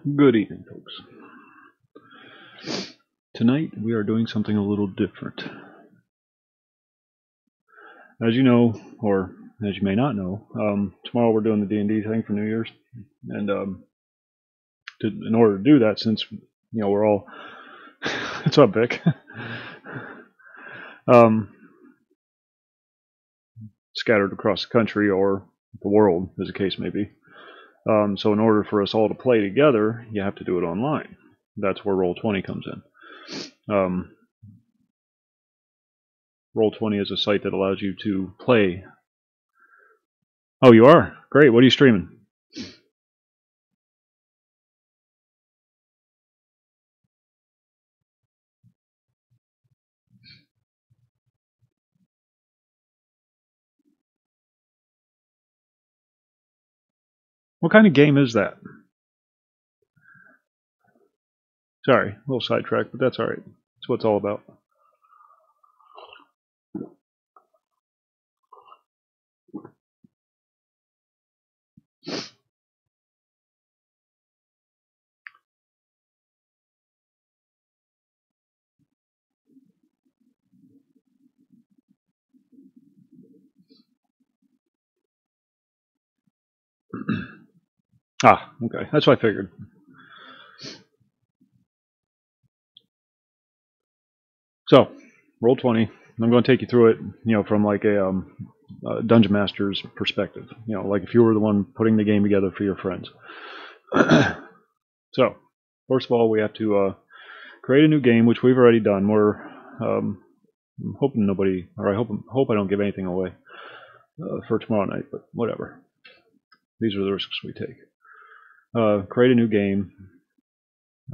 Good evening, folks. Tonight we are doing something a little different. As you know, or as you may not know, tomorrow we're doing the D&D thing for New Year's, and in order to do that, since we're all what's up, Vic? Scattered across the country or the world, as the case may be. So in order for us all to play together, you have to do it online. That's where Roll20 comes in. Roll20 is a site that allows you to play. Oh, you are? Great. What are you streaming? What kind of game is that? Sorry, a little sidetracked, but that's alright. That's what it's all about. Okay. That's what I figured. So, Roll20. I'm going to take you through it, from like a dungeon master's perspective. Like if you were the one putting the game together for your friends. So, first of all, we have to create a new game, which we've already done. I'm hoping nobody, or I hope I don't give anything away for tomorrow night, but whatever. These are the risks we take. Create a new game.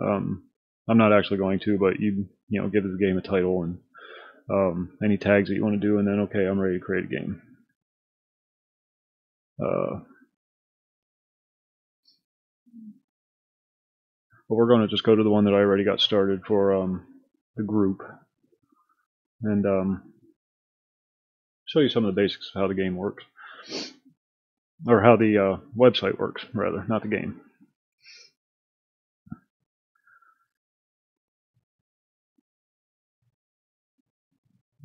I'm not actually going to, but you give the game a title and any tags that you want to do, and then okay, I'm ready to create a game. But we're going to just go to the one that I already got started for the group, and show you some of the basics of how the game works, or how the website works, rather, not the game.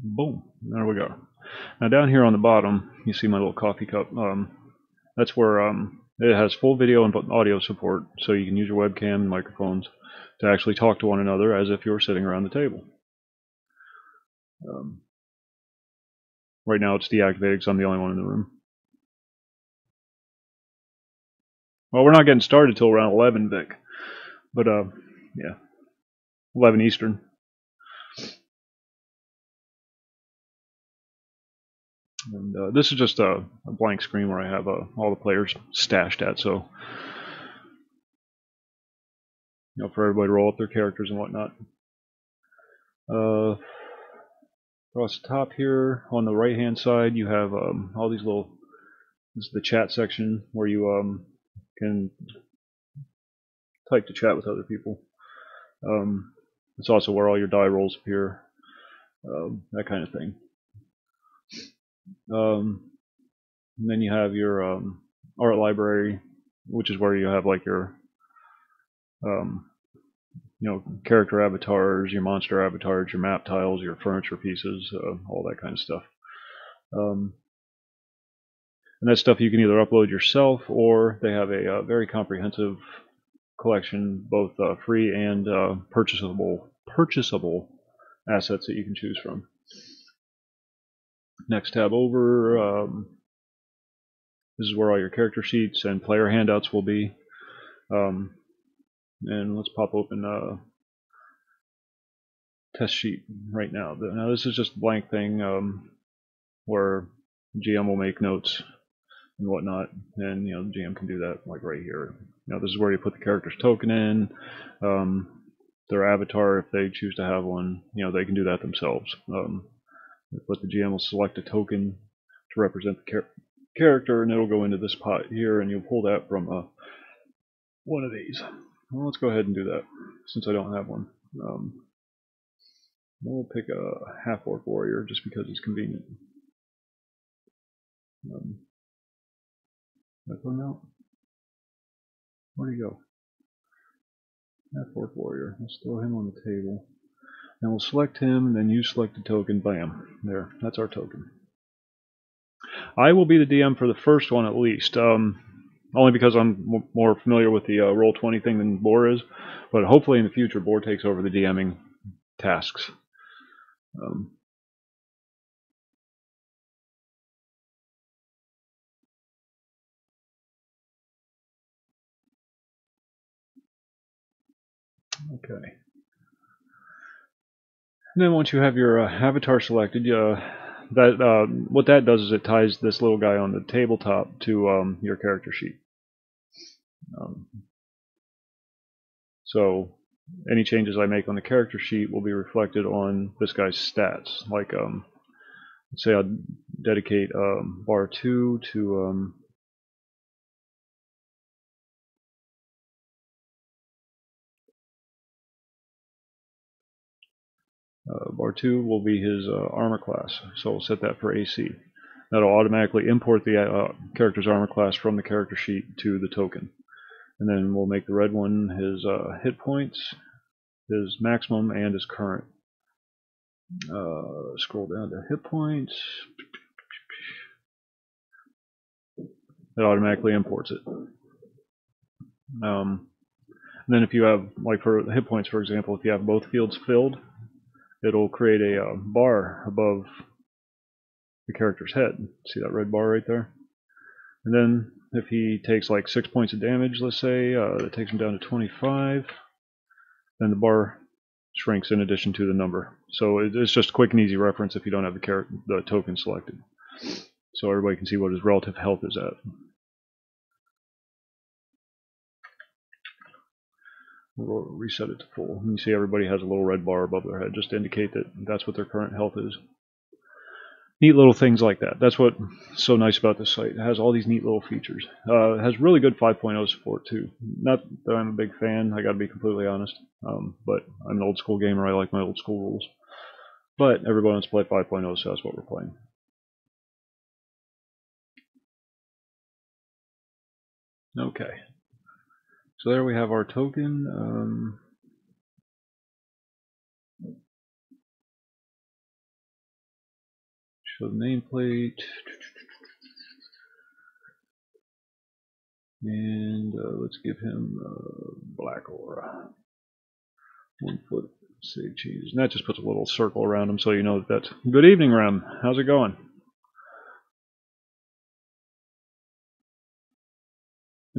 Boom, there we go. Now down here on the bottom, you see my little coffee cup. That's where it has full video and audio support, so you can use your webcam and microphones to actually talk to one another as if you were sitting around the table. Right now it's deactivated because I'm the only one in the room. Well, we're not getting started till around 11, Vic. But, yeah. 11 Eastern. And this is just a blank screen where I have all the players stashed at, so for everybody to roll up their characters and whatnot. Across the top here, on the right-hand side, you have all these little. This is the chat section where you can type to chat with other people. It's also where all your die rolls appear, that kind of thing. And then you have your art library, which is where you have like your character avatars, your monster avatars, your map tiles, your furniture pieces, all that kind of stuff. And that stuff you can either upload yourself, or they have a very comprehensive collection, both free and purchasable assets that you can choose from. Next tab over, this is where all your character sheets and player handouts will be. And let's pop open a test sheet right now. Now this is just a blank thing where GM will make notes and whatnot, and the GM can do that like right here. This is where you put the character's token in, their avatar if they choose to have one. They can do that themselves. But the GM will select a token to represent the character, and it'll go into this pot here, and you'll pull that from one of these. Well, let's go ahead and do that since I don't have one. We'll pick a half-orc warrior just because it's convenient. That one out. Where'd he go? Half-orc warrior. Let's throw him on the table. And we'll select him, and then you select the token. Bam. There. That's our token. I will be the DM for the first one at least. Only because I'm more familiar with the Roll20 thing than Boar is. But hopefully in the future, Boar takes over the DMing tasks. Okay. And then once you have your avatar selected, what that does is it ties this little guy on the tabletop to your character sheet. So any changes I make on the character sheet will be reflected on this guy's stats. Like, let's say I dedicate bar 2 to bar 2 will be his armor class, so we'll set that for AC. That'll automatically import the character's armor class from the character sheet to the token. And then we'll make the red one his hit points, his maximum, and his current. Scroll down to hit points. It automatically imports it. And then if you have, like for hit points for example, if you have both fields filled, it'll create a bar above the character's head. See that red bar right there? And then if he takes like 6 points of damage, let's say, that takes him down to 25, then the bar shrinks in addition to the number. So it's just a quick and easy reference if you don't have the token selected. So everybody can see what his relative health is at. We'll reset it to full. And you see everybody has a little red bar above their head just to indicate that that's what their current health is. Neat little things like that. That's what's so nice about this site. It has all these neat little features. It has really good 5.0 support too. Not that I'm a big fan, I gotta be completely honest. But I'm an old school gamer, I like my old school rules. But everybody wants to play 5.0, so that's what we're playing. Okay. So there we have our token. Show the nameplate. And let's give him black aura. 1 foot, save changes. And that just puts a little circle around him so you know that that's good evening, Rem. How's it going?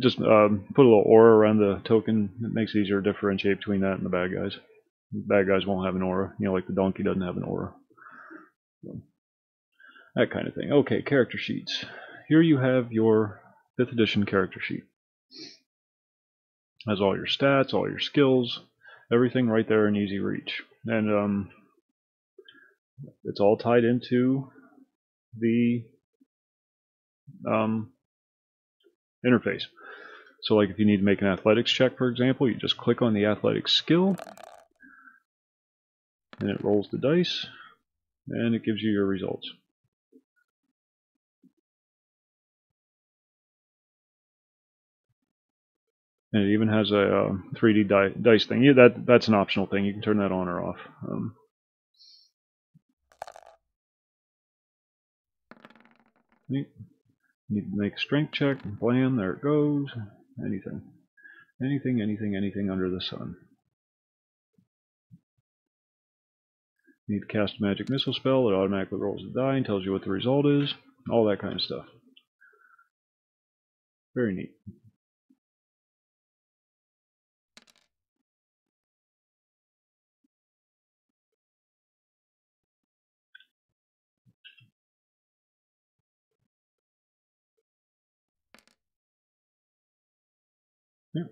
Just put a little aura around the token. It makes it easier to differentiate between that and the bad guys. The bad guys won't have an aura. You know, like the donkey doesn't have an aura. So, that kind of thing. Okay, character sheets. Here you have your 5th edition character sheet. Has all your stats, all your skills, everything right there in easy reach. And it's all tied into the interface. So like if you need to make an athletics check, for example, you just click on the athletics skill, and it rolls the dice, and it gives you your results. And it even has a 3D dice thing. Yeah, that's an optional thing. You can turn that on or off. You need to make a strength check. Blam, there it goes. Anything. Anything under the sun. You need to cast a magic missile spell. It automatically rolls the die and tells you what the result is. All that kind of stuff. Very neat. Yeah,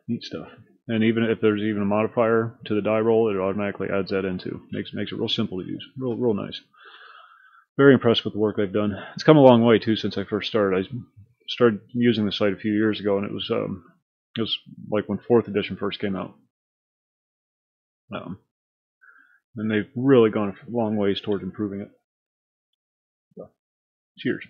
neat stuff. And even if there's even a modifier to the die roll, it automatically adds that in too. Makes it real simple to use. Real nice. Very impressed with the work they've done. It's come a long way too since I first started. I started using the site a few years ago, and it was like when 4th edition first came out. And they've really gone a long ways towards improving it. So, cheers.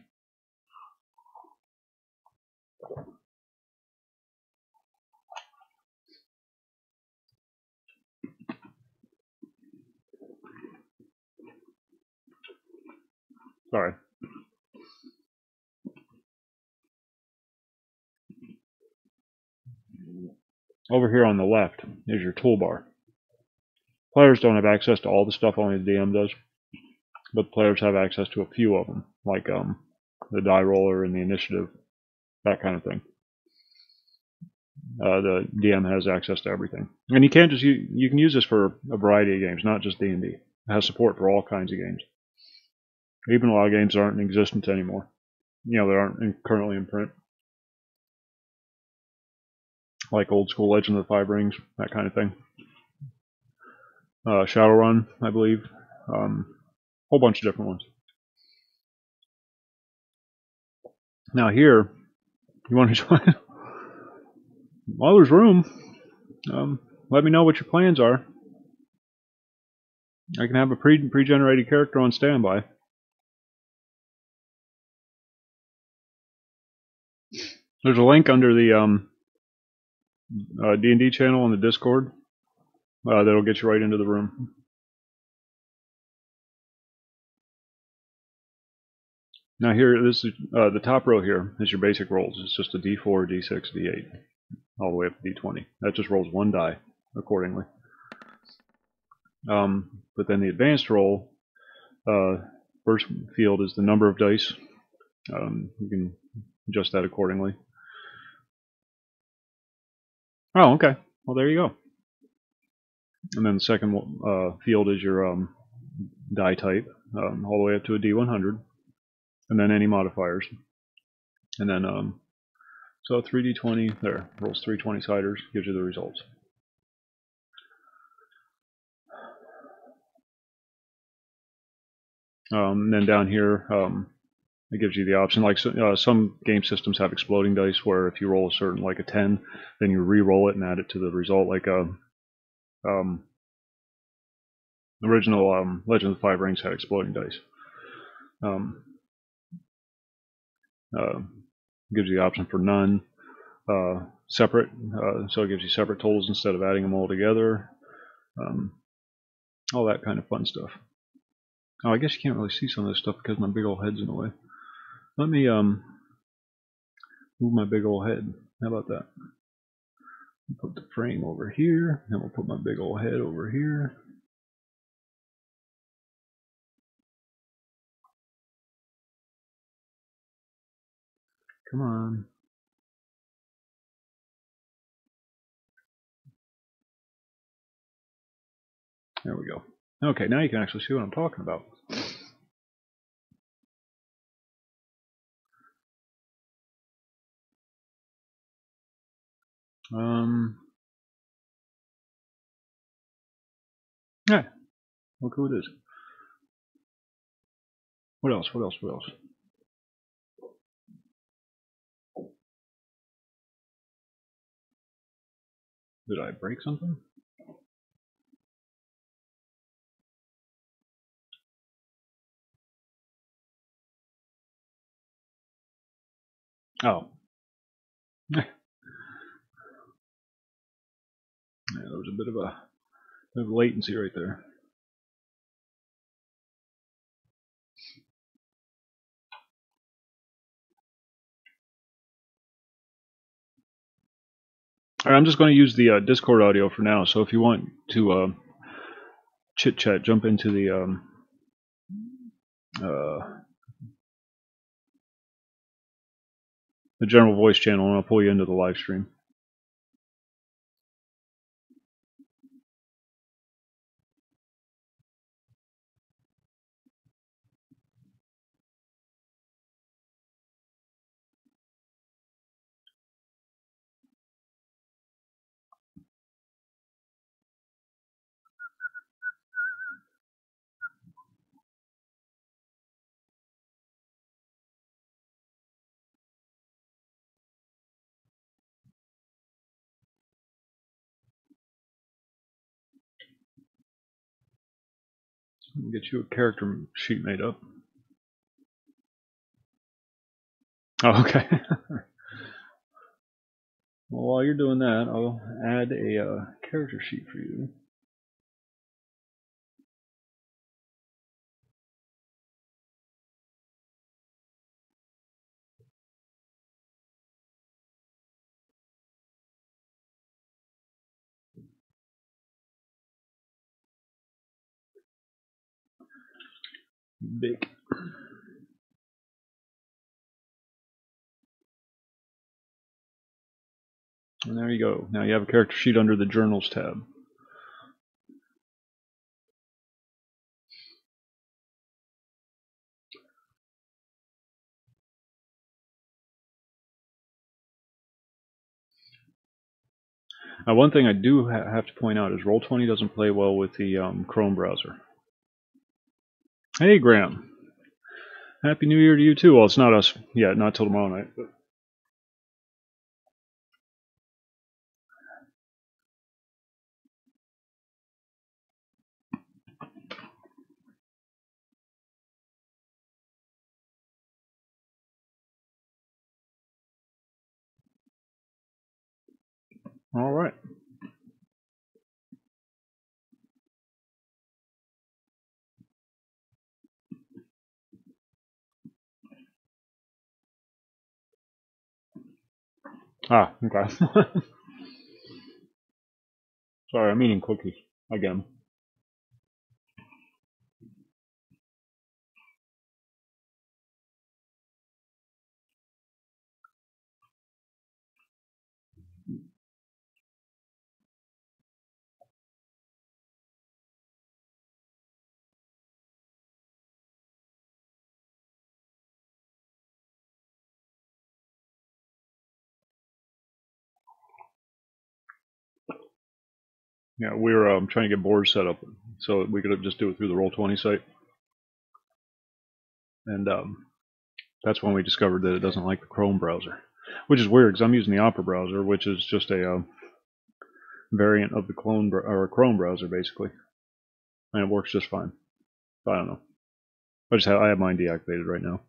Sorry. Over here on the left is your toolbar. Players don't have access to all the stuff, only the DM does. But the players have access to a few of them, like the die roller and the initiative, that kind of thing. The DM has access to everything. And you can't just you can use this for a variety of games, not just D&D. It has support for all kinds of games. Even a lot of games that aren't in existence anymore. That aren't currently in print. Like old school Legend of the Five Rings, that kind of thing. Shadowrun, I believe. Whole bunch of different ones. Now here, you want to join? Well, there's room. Let me know what your plans are. I can have a pre-generated character on standby. There's a link under the D&D channel on the Discord that'll get you right into the room. Now here, this is the top row here is your basic rolls. It's just a D4, D6, D8, all the way up to D20. That just rolls one die accordingly. But then the advanced roll, first field is the number of dice. You can adjust that accordingly. Oh, okay. Well, there you go. And then the second field is your die type, all the way up to a D100. And then any modifiers. And then, so 3d20, there, rolls 3 20-siders, gives you the results. And then down here, it gives you the option. Like some game systems have exploding dice, where if you roll a certain, like a 10, then you re-roll it and add it to the result. Like original Legend of the Five Rings had exploding dice. Gives you the option for none, separate, so it gives you separate totals instead of adding them all together. All that kind of fun stuff. Oh, I guess you can't really see some of this stuff because my big old head's in the way. Let me move my big old head. How about that? Put the frame over here, and we'll put my big old head over here. Come on. There we go. Okay, now you can actually see what I'm talking about. Yeah, look who it is. What else? What else? What else? Did I break something? Oh. Yeah, there was a bit of a latency right there. All right, I'm just going to use the Discord audio for now. So if you want to chit chat, jump into the general voice channel, and I'll pull you into the live stream. Get you a character sheet made up. Oh, okay. Well, while you're doing that, I'll add a character sheet for you. Big. And there you go. Now you have a character sheet under the Journals tab. Now, one thing I do have to point out is Roll20 doesn't play well with the Chrome browser. Hey, Graham. Happy New Year to you, too. Well, it's not us yet, not till tomorrow night. But... All right. Ah, okay. Sorry, I'm eating cookies again. Yeah, we were trying to get Boar set up so we could just do it through the Roll20 site. And that's when we discovered that it doesn't like the Chrome browser. Which is weird, because I'm using the Opera browser, which is just a variant of the Chrome browser, basically. And it works just fine. I don't know. I have mine deactivated right now.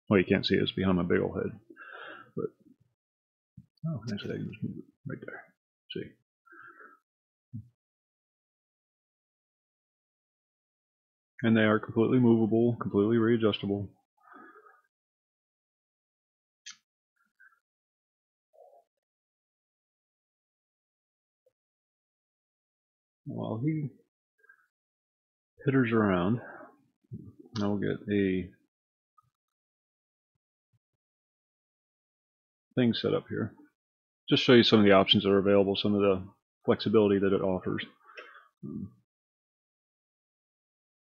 Well, you can't see it. It's behind my big old head. But, oh, actually, I can just move it right there. See. And they are completely movable, completely readjustable. While he pitters around, I'll get a thing set up here. Just show you some of the options that are available, some of the flexibility that it offers. You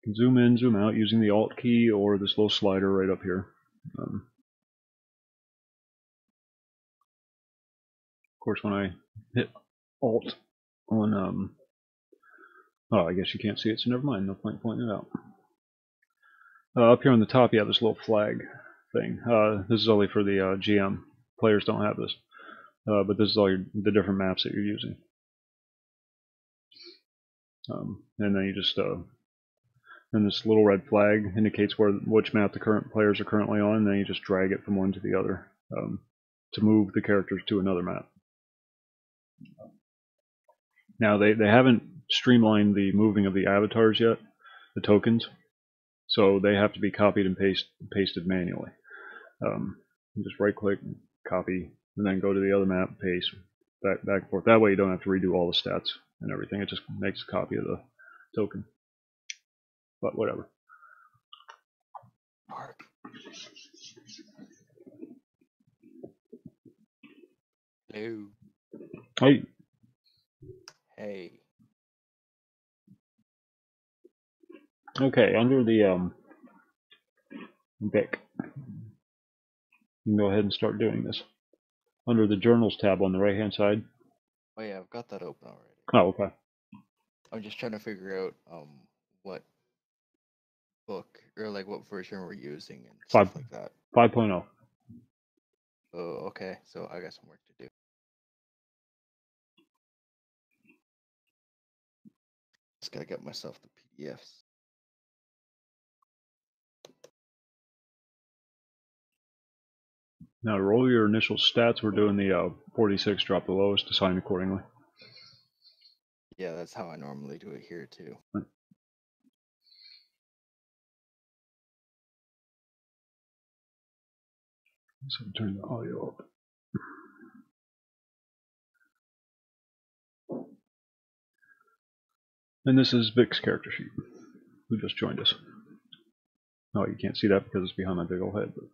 can zoom in, zoom out using the Alt key or this little slider right up here. Of course, when I hit Alt on, oh, I guess you can't see it, so never mind. No point pointing it out. Up here on the top, you have this little flag thing. This is only for the GM. Players don't have this, but this is all the different maps that you're using. And then you just and this little red flag indicates which map the current players are currently on, and then you just drag it from one to the other to move the characters to another map. Now they haven't streamlined the moving of the avatars yet, the tokens, so they have to be copied and pasted manually. Just right click, copy, and then go to the other map, paste, back and forth. That way you don't have to redo all the stats and everything. It just makes a copy of the token. But whatever. Hello. Hey. Hey. Okay, under the Vic, you can go ahead and start doing this. Under the Journals tab on the right hand side. Oh yeah, I've got that open already. Oh, okay. I'm just trying to figure out what book or like what version we're using and stuff like that. 5.0. Oh, okay. So I got some work to do. Just gotta get myself the PDFs. Now roll your initial stats. We're doing the 46, drop the lowest, assign accordingly. Yeah, that's how I normally do it here too. So turn the audio up. And this is Vic's character sheet, who just joined us. Oh, you can't see that because it's behind my big old head. But...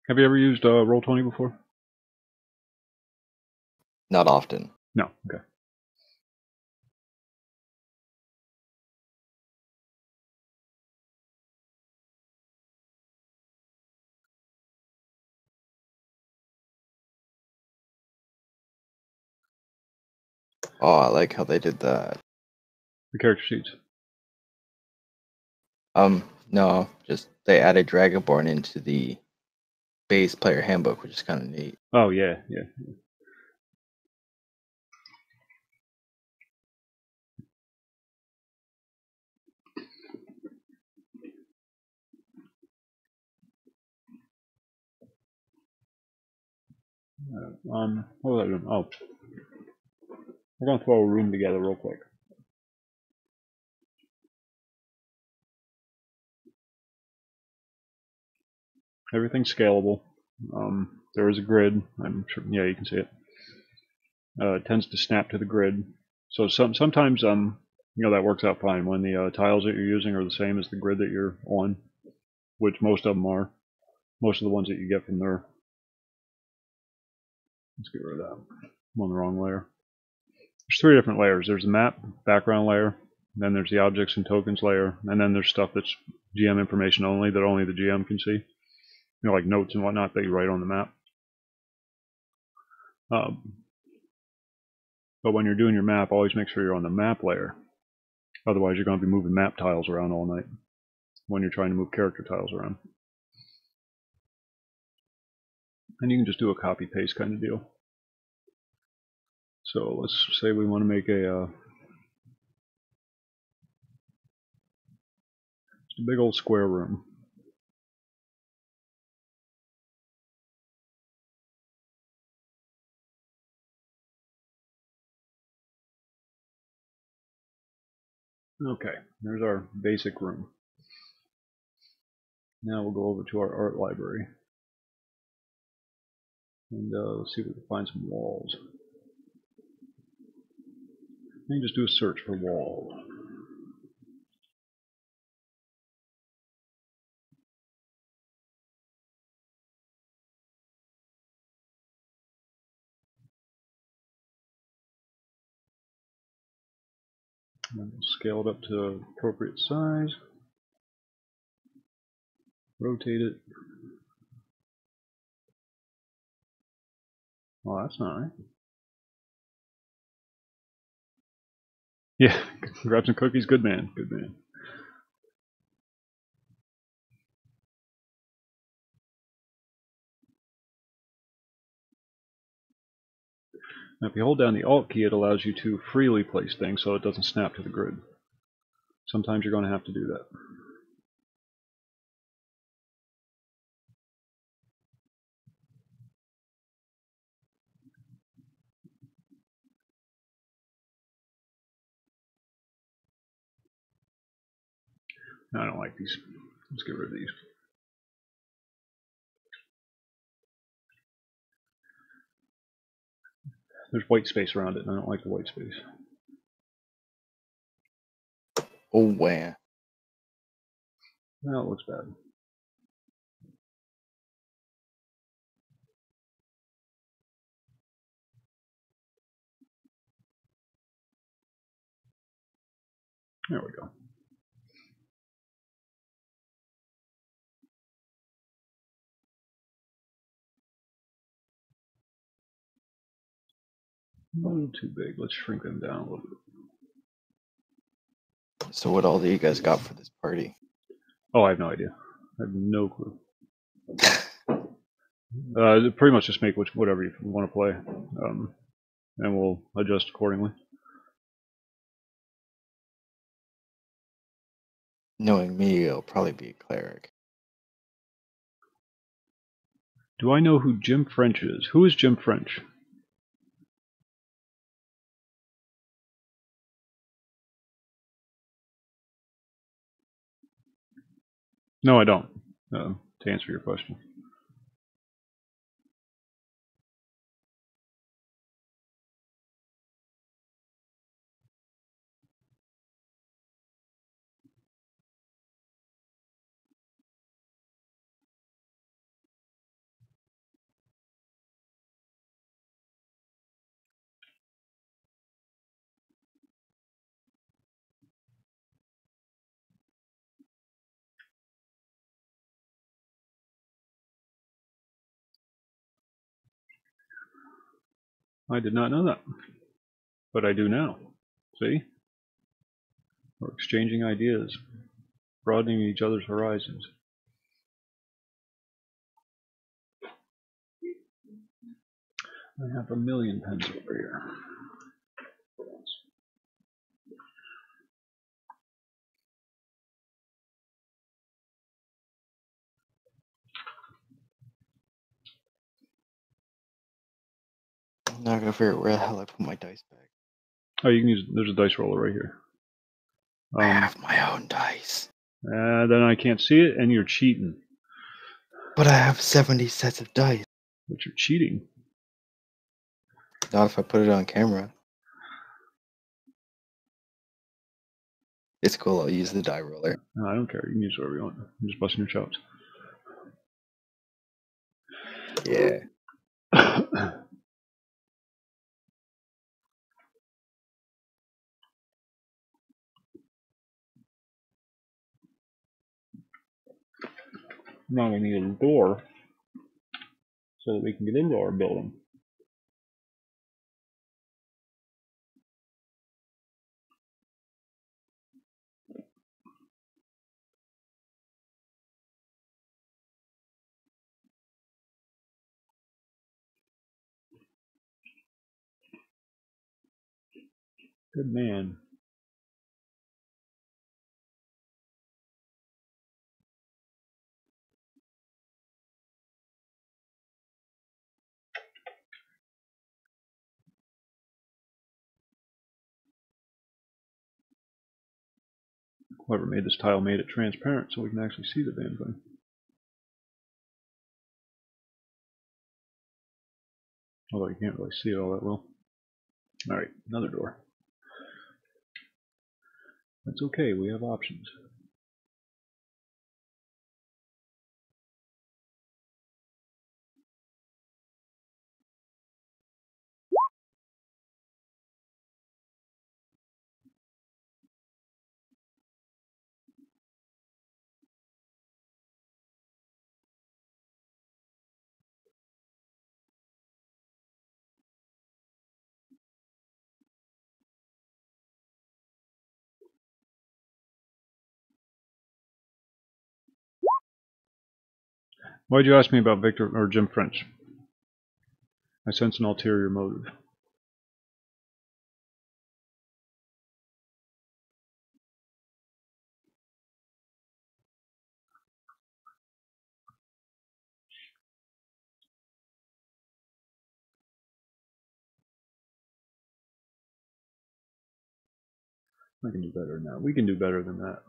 Have you ever used Roll20 before? Not often. No. Okay. Oh, I like how they did that. The character sheets. No, just they added Dragonborn into the base player handbook, which is kind of neat. Oh yeah, yeah. What was I doing? Oh, we're gonna throw a room together real quick. Everything's scalable. There is a grid. I'm sure. Yeah, you can see it. It tends to snap to the grid. So sometimes that works out fine when the tiles that you're using are the same as the grid that you're on, which most of them are. Most of the ones that you get from there. Let's get rid of that. I'm on the wrong layer. There's 3 different layers. There's the map, background layer, then there's the objects and tokens layer, and then there's stuff that's GM information only that only the GM can see. Like notes and whatnot that you write on the map. But when you're doing your map, always make sure you're on the map layer. Otherwise, you're going to be moving map tiles around all night when you're trying to move character tiles around. And you can just do a copy-paste kind of deal. So let's say we want to make a big old square room. Okay, there's our basic room. Now we'll go over to our art library. And let's see if we can find some walls. You can just do a search for wall. And we'll scale it up to appropriate size. Rotate it. Oh, that's not right. Yeah, grab some cookies. Good man. Good man. Now, if you hold down the Alt key, it allows you to freely place things so it doesn't snap to the grid. Sometimes you're going to have to do that. No, I don't like these. Let's get rid of these. There's white space around it, and I don't like the white space. Oh, wow. Well, it looks bad. There we go. A little too big. Let's shrink them down a little bit. So what all do you guys got for this party? Oh, I have no idea. I have no clue. Pretty much just make whatever you want to play, and we'll adjust accordingly. Knowing me, it'll probably be a cleric. Do I know who Jim French is? Who is Jim French? No, I don't. To answer your question. I did not know that, but I do now. See? We're exchanging ideas, broadening each other's horizons. I have a million pens over here. I'm not gonna figure out where the hell I put my dice back. Oh, you can use. There's a dice roller right here. I have my own dice. Then I can't see it, and you're cheating. But I have 70 sets of dice. But you're cheating. Not if I put it on camera. It's cool. I'll use the die roller. No, I don't care. You can use whatever you want. I'm just busting your chops. Yeah. Now we need a door so that we can get into our building. Good man. Whoever made this tile made it transparent so we can actually see the damn thing. Although you can't really see it all that well. Alright, another door. That's okay, we have options. Why'd you ask me about Victor or Jim French? I sense an ulterior motive. I can do better than that. We can do better than that.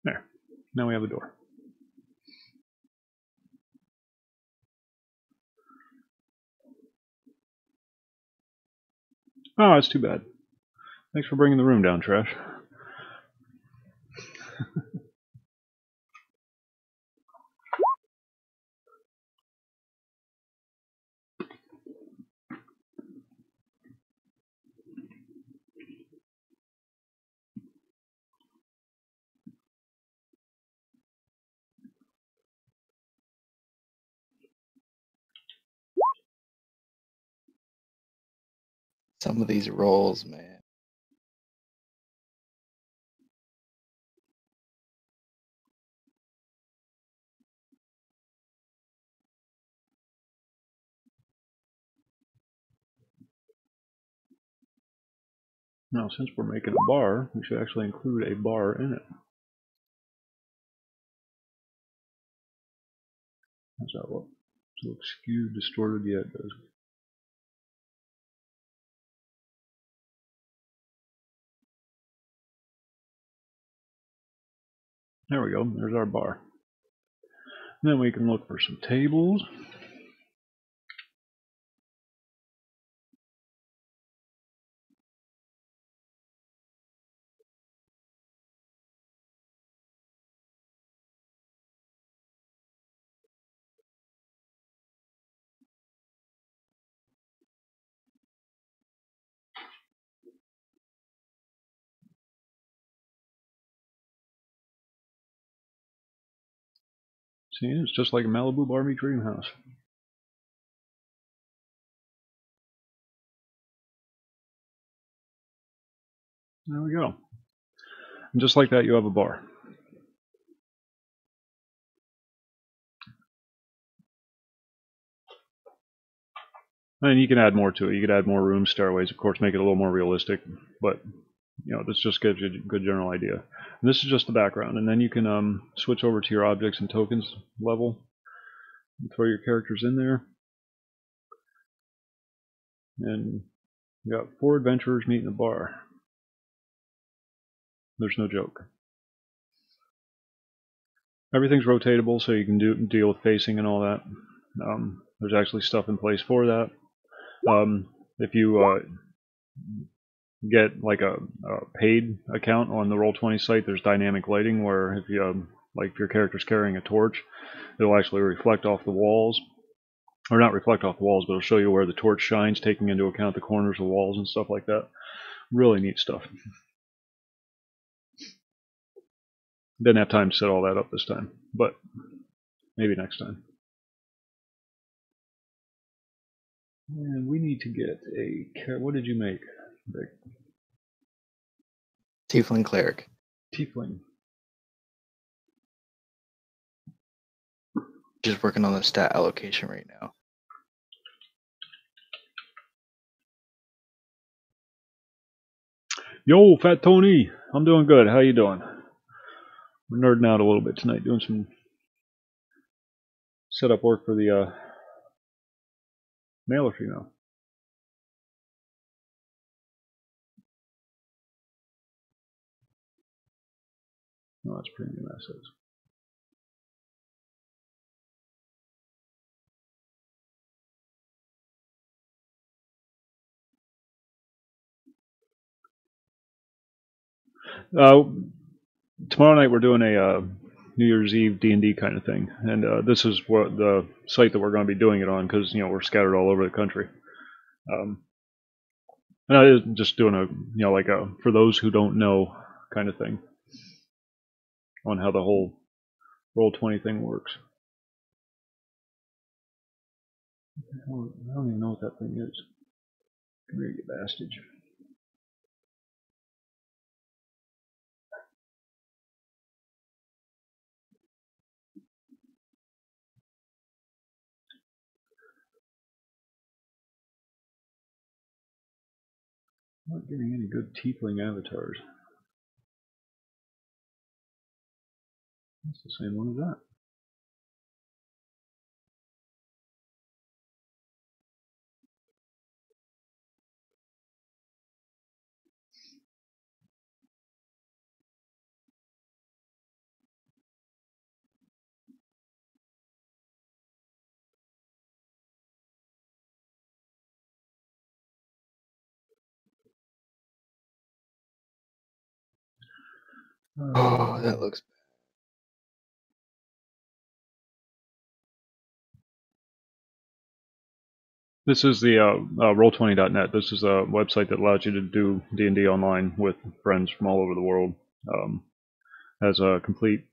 There. Now we have a door. Oh, that's too bad. Thanks for bringing the room down, Trash. Some of these rolls, man. Now, since we're making a bar, we should actually include a bar in it. How's that look? Looks skewed, distorted, yeah, it does. There we go, there's our bar. And then we can look for some tables. See, it's just like a Malibu Barbie dream house. There we go. And just like that, you have a bar. And you can add more to it. You could add more rooms, stairways, of course, make it a little more realistic. But, you know, this just gives you a good general idea. And this is just the background. And then you can switch over to your objects and tokens level. And throw your characters in there. And you got 4 adventurers meet in a bar. There's no joke. Everything's rotatable, so you can deal with facing and all that. There's actually stuff in place for that. If you get like a paid account on the Roll20 site, there's dynamic lighting where if you like if your character's carrying a torch, it'll actually reflect off the walls. Or not reflect off the walls, but it'll show you where the torch shines, taking into account the corners of the walls and stuff like that. Really neat stuff. Didn't have time to set all that up this time, but maybe next time. And we need to get a... What did you make, Vic? Tiefling cleric. Tiefling. Just working on the stat allocation right now. Yo, Fat Tony! I'm doing good. How you doing? We're nerding out a little bit tonight, doing some setup work for the male or female. No, that's premium assets. Tomorrow night we're doing a New Year's Eve D&D kind of thing, and this is what the site that we're going to be doing it on, because you know we're scattered all over the country. And I was just doing a like a for those who don't know kind of thing on how the whole Roll20 thing works. I don't even know what that thing is. Come here, you bastard. I'm not getting any good tiefling avatars. That's the same one as that. Oh, that looks. This is the Roll20.net. This is a website that allows you to do D&D online with friends from all over the world. Has a complete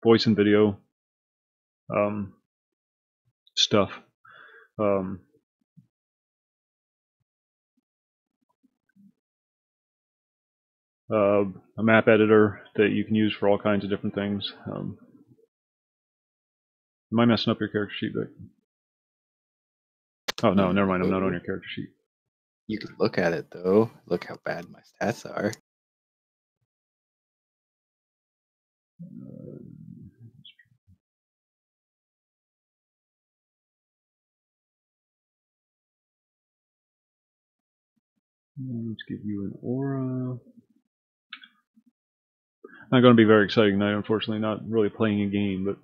voice and video stuff. A map editor that you can use for all kinds of different things. Am I messing up your character sheet, Vic? Oh no, never mind. I'm not on your character sheet. You can look at it though. Look how bad my stats are. Let's give you an aura. Not going to be very exciting tonight, unfortunately. Not really playing a game, but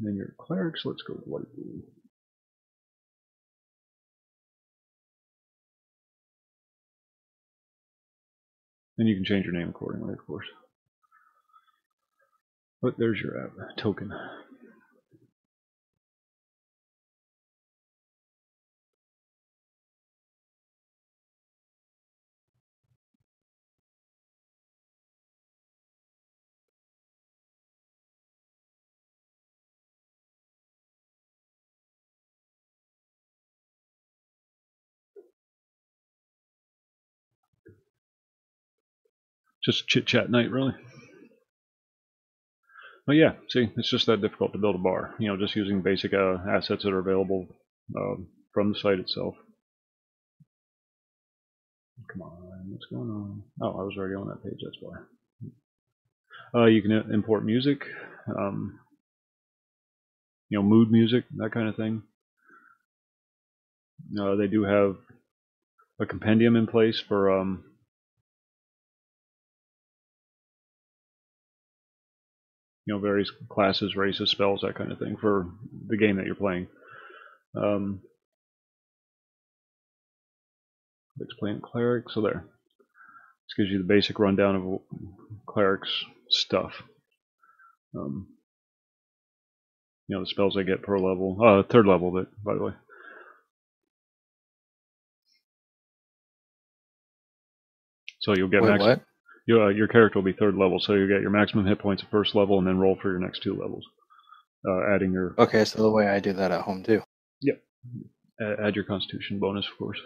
then your clerics. Let's go with light blue. And you can change your name accordingly, of course. But there's your token. Just chit chat night, really. But yeah, see, it's just that difficult to build a bar. You know, just using basic assets that are available from the site itself. Come on, what's going on? Oh, I was already on that page, that's why. You can import music, you know, mood music, that kind of thing. They do have a compendium in place for you know, various classes, races, spells, that kind of thing for the game that you're playing. Explain cleric, so there. This gives you the basic rundown of cleric's stuff. You know, the spells they get per level, third level, by the way. So you'll get what? Your character will be third level, so you get your maximum hit points at first level, and then roll for your next 2 levels. Adding your. Okay, so the way I do that at home too. Yep. Add your Constitution bonus, of course.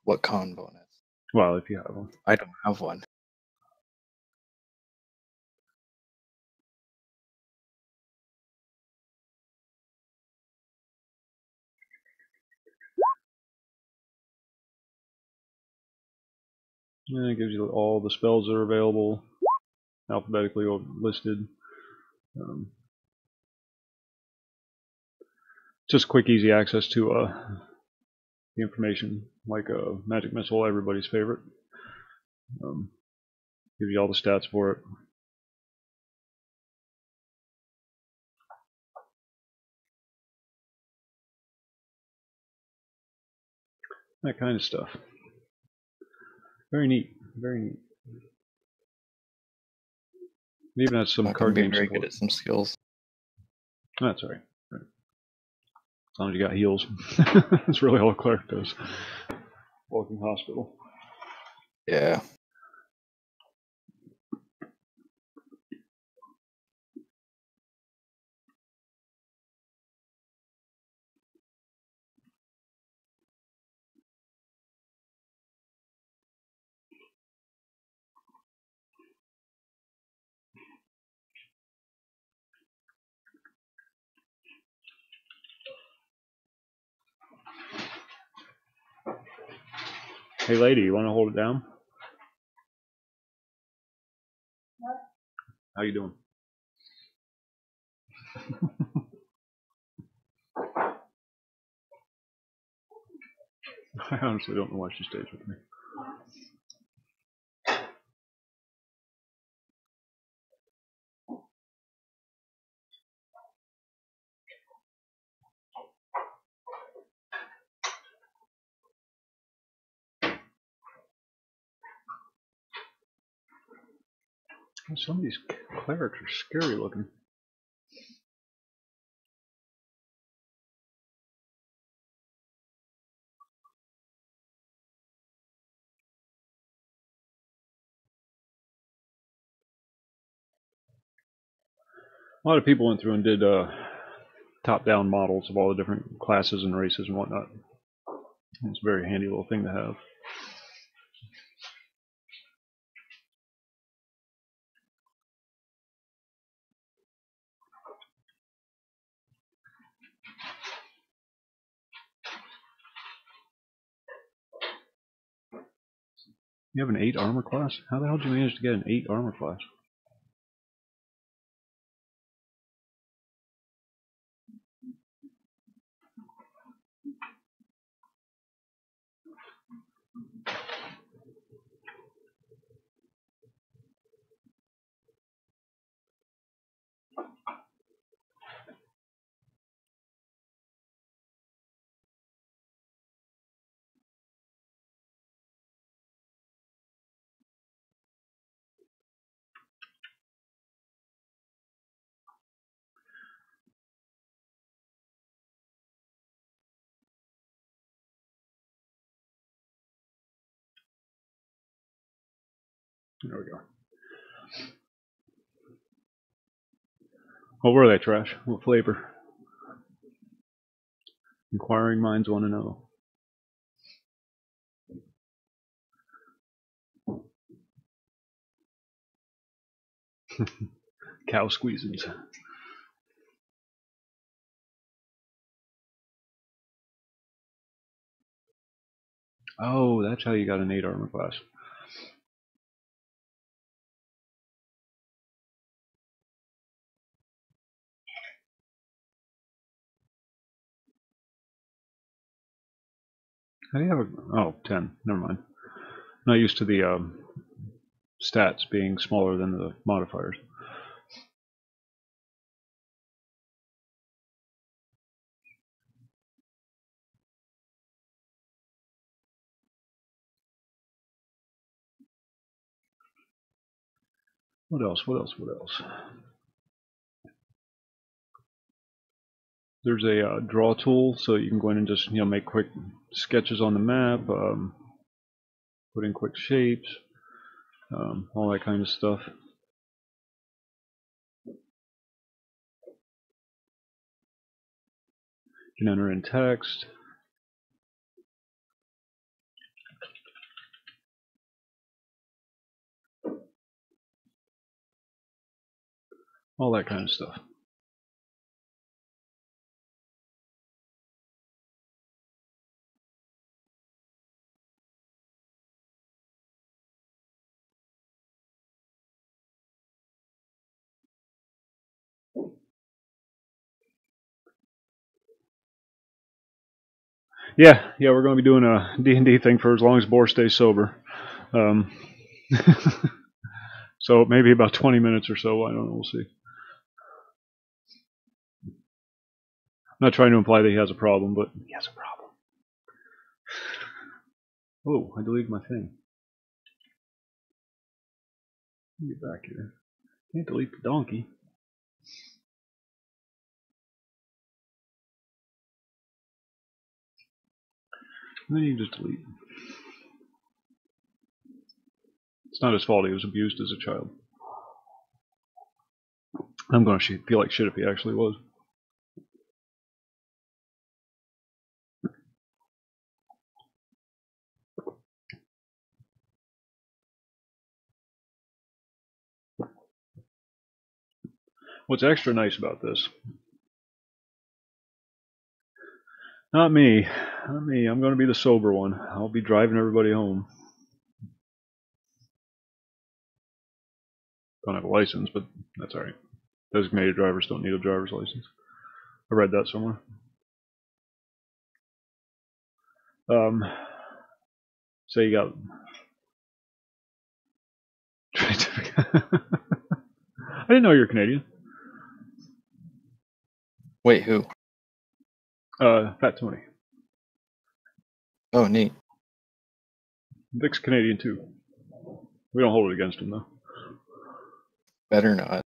What con bonus? Well, if you have one. I don't have one. And it gives you all the spells that are available, alphabetically listed. Just quick, easy access to the information, like a magic missile, everybody's favorite. Gives you all the stats for it. That kind of stuff. Very neat. Very neat. It even has some card game very support. good at some skills. That's all right. As long as you got heals. That's really all a cleric does. Walking hospital. Yeah. Hey lady, you want to hold it down? What? How you doing? I honestly don't know why she stays with me. Some of these clerics are scary looking. A lot of people went through and did top-down models of all the different classes and races and whatnot. It's a very handy little thing to have. You have an 8 armor class? How the hell did you manage to get an 8 armor class? There we go. What were they, Trash? What flavor? Inquiring minds want to know. Cow squeezins. Oh, that's how you got an 8 armor class. How do you have a... Oh, 10. Never mind. Not used to the stats being smaller than the modifiers. What else? What else? What else? There's a draw tool, so you can go in and just make quick sketches on the map, put in quick shapes, all that kind of stuff. You can enter in text. All that kind of stuff. Yeah, we're going to be doing a D&D thing for as long as Boar stays sober. So maybe about 20 minutes or so, I don't know, we'll see. I'm not trying to imply that he has a problem, but he has a problem. Oh, I deleted my thing. Let me get back here. Can't delete the donkey. And then you can just delete. It's not his fault, he was abused as a child. I'm going to feel like shit if he actually was. What's extra nice about this? Not me. Not me. I'm going to be the sober one. I'll be driving everybody home. Don't have a license, but that's alright. Designated drivers don't need a driver's license. I read that somewhere. Say you got... I didn't know you were Canadian. Wait, who? Fat Tony. Oh, neat. Vic's Canadian too. We don't hold it against him though. Better not.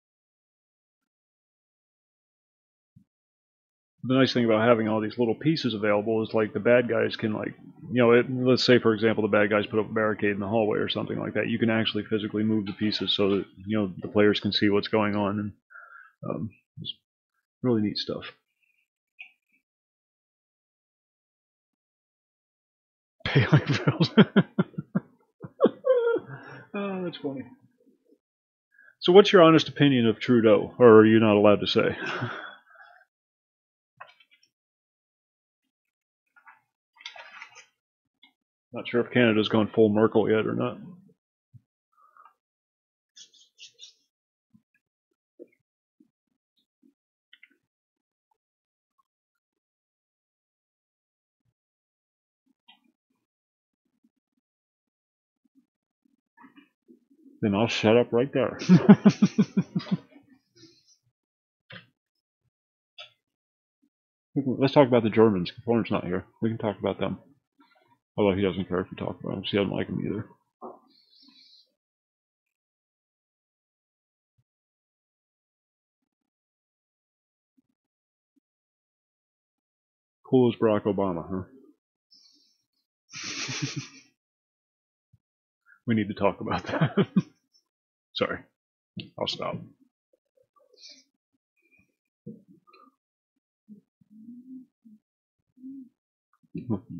The nice thing about having all these little pieces available is like the bad guys can let's say for example the bad guys put up a barricade in the hallway or something like that. You can actually physically move the pieces so that the players can see what's going on, and it's really neat stuff. Pay like bills. Oh, that's funny. So what's your honest opinion of Trudeau, or are you not allowed to say? Not sure if Canada's gone full Merkel yet or not. Then I'll shut up right there. Let's talk about the Germans. Warren's not here. We can talk about them. Although he doesn't care if we talk about them, so he doesn't like them either. Cool as Barack Obama, huh? We need to talk about that. Sorry, I'll stop.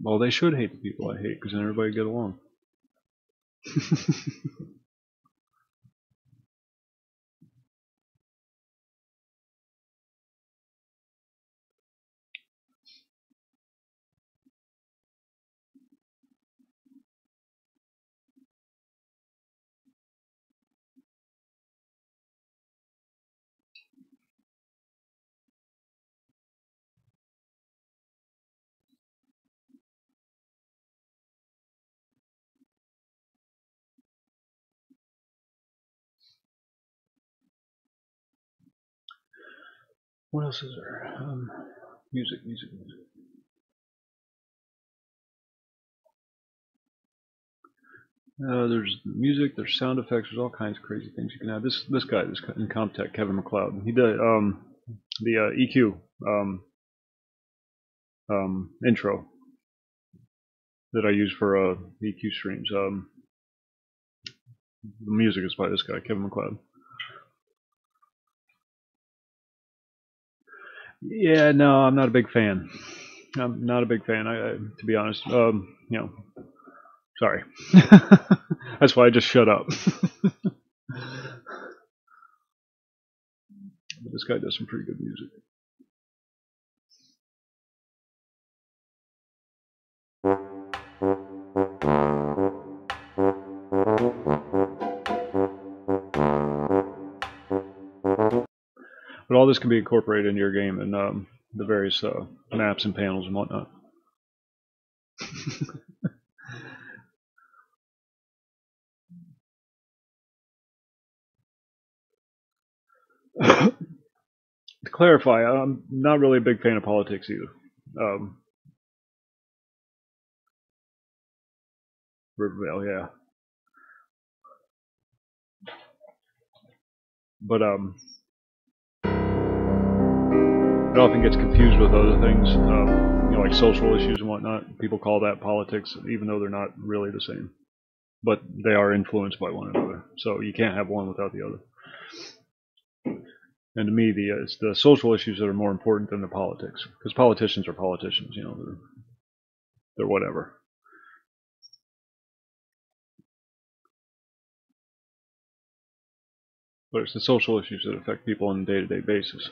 Well, they should hate the people I hate, because then everybody get along. What else is there? Music. There's music, there's sound effects, there's all kinds of crazy things you can add. This guy in Comtech, Kevin MacLeod, he did the EQ intro that I use for EQ streams. The music is by this guy, Kevin MacLeod. Yeah, no, I'm not a big fan. I'm not a big fan, to be honest. You know, sorry. That's why I just shut up. But this guy does some pretty good music. But all this can be incorporated into your game and the various maps and panels and whatnot. To clarify, I'm not really a big fan of politics either. Riverdale, yeah. But it often gets confused with other things, you know, like social issues and whatnot. People call that politics, even though they're not really the same. But they are influenced by one another, so you can't have one without the other. And to me, it's the social issues that are more important than the politics, because politicians are politicians, you know, they're whatever. But it's the social issues that affect people on a day-to-day basis.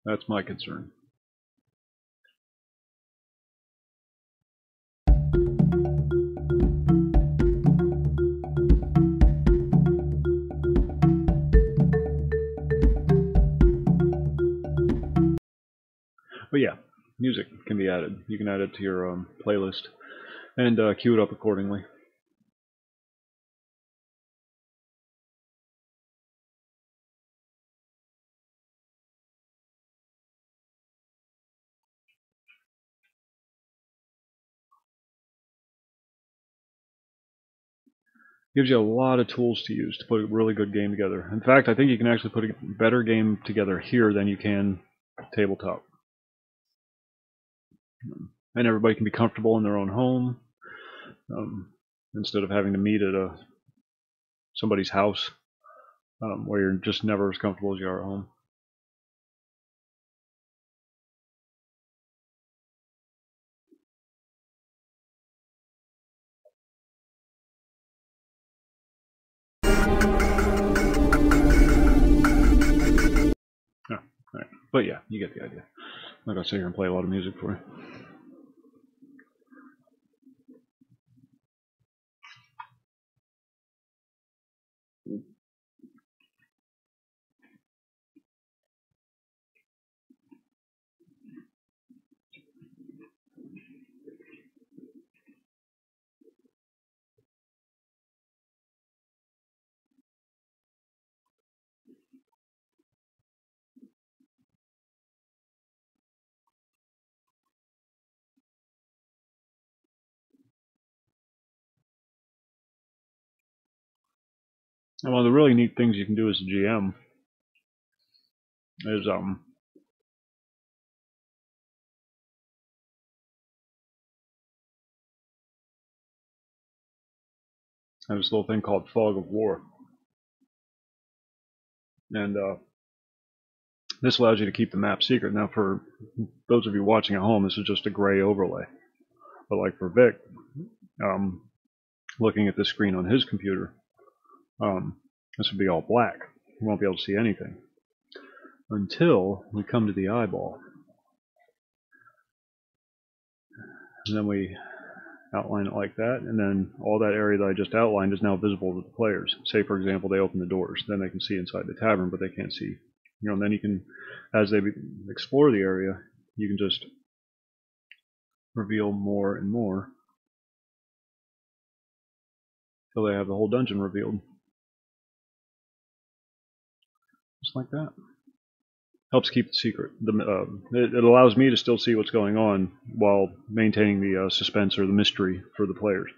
That's my concern. But yeah, music can be added. You can add it to your playlist and cue it up accordingly. Gives you a lot of tools to use to put a really good game together. In fact, I think you can actually put a better game together here than you can tabletop. And everybody can be comfortable in their own home instead of having to meet at somebody's house where you're just never as comfortable as you are at home. Right. But yeah, you get the idea. I'm not going to sit here and play a lot of music for you. And one of the really neat things you can do as a GM is I have this little thing called Fog of War. And this allows you to keep the map secret. Now, for those of you watching at home, this is just a gray overlay. But like for Vic, looking at the screen on his computer, this would be all black. You won't be able to see anything until we come to the eyeball. And then we outline it like that, and then all that area that I just outlined is now visible to the players. Say, for example, they open the doors, then they can see inside the tavern, but they can't see. And then you can, as they explore the area, you can just reveal more and more until they have the whole dungeon revealed. Just like that. Helps keep it secret. It allows me to still see what's going on while maintaining the suspense or the mystery for the players.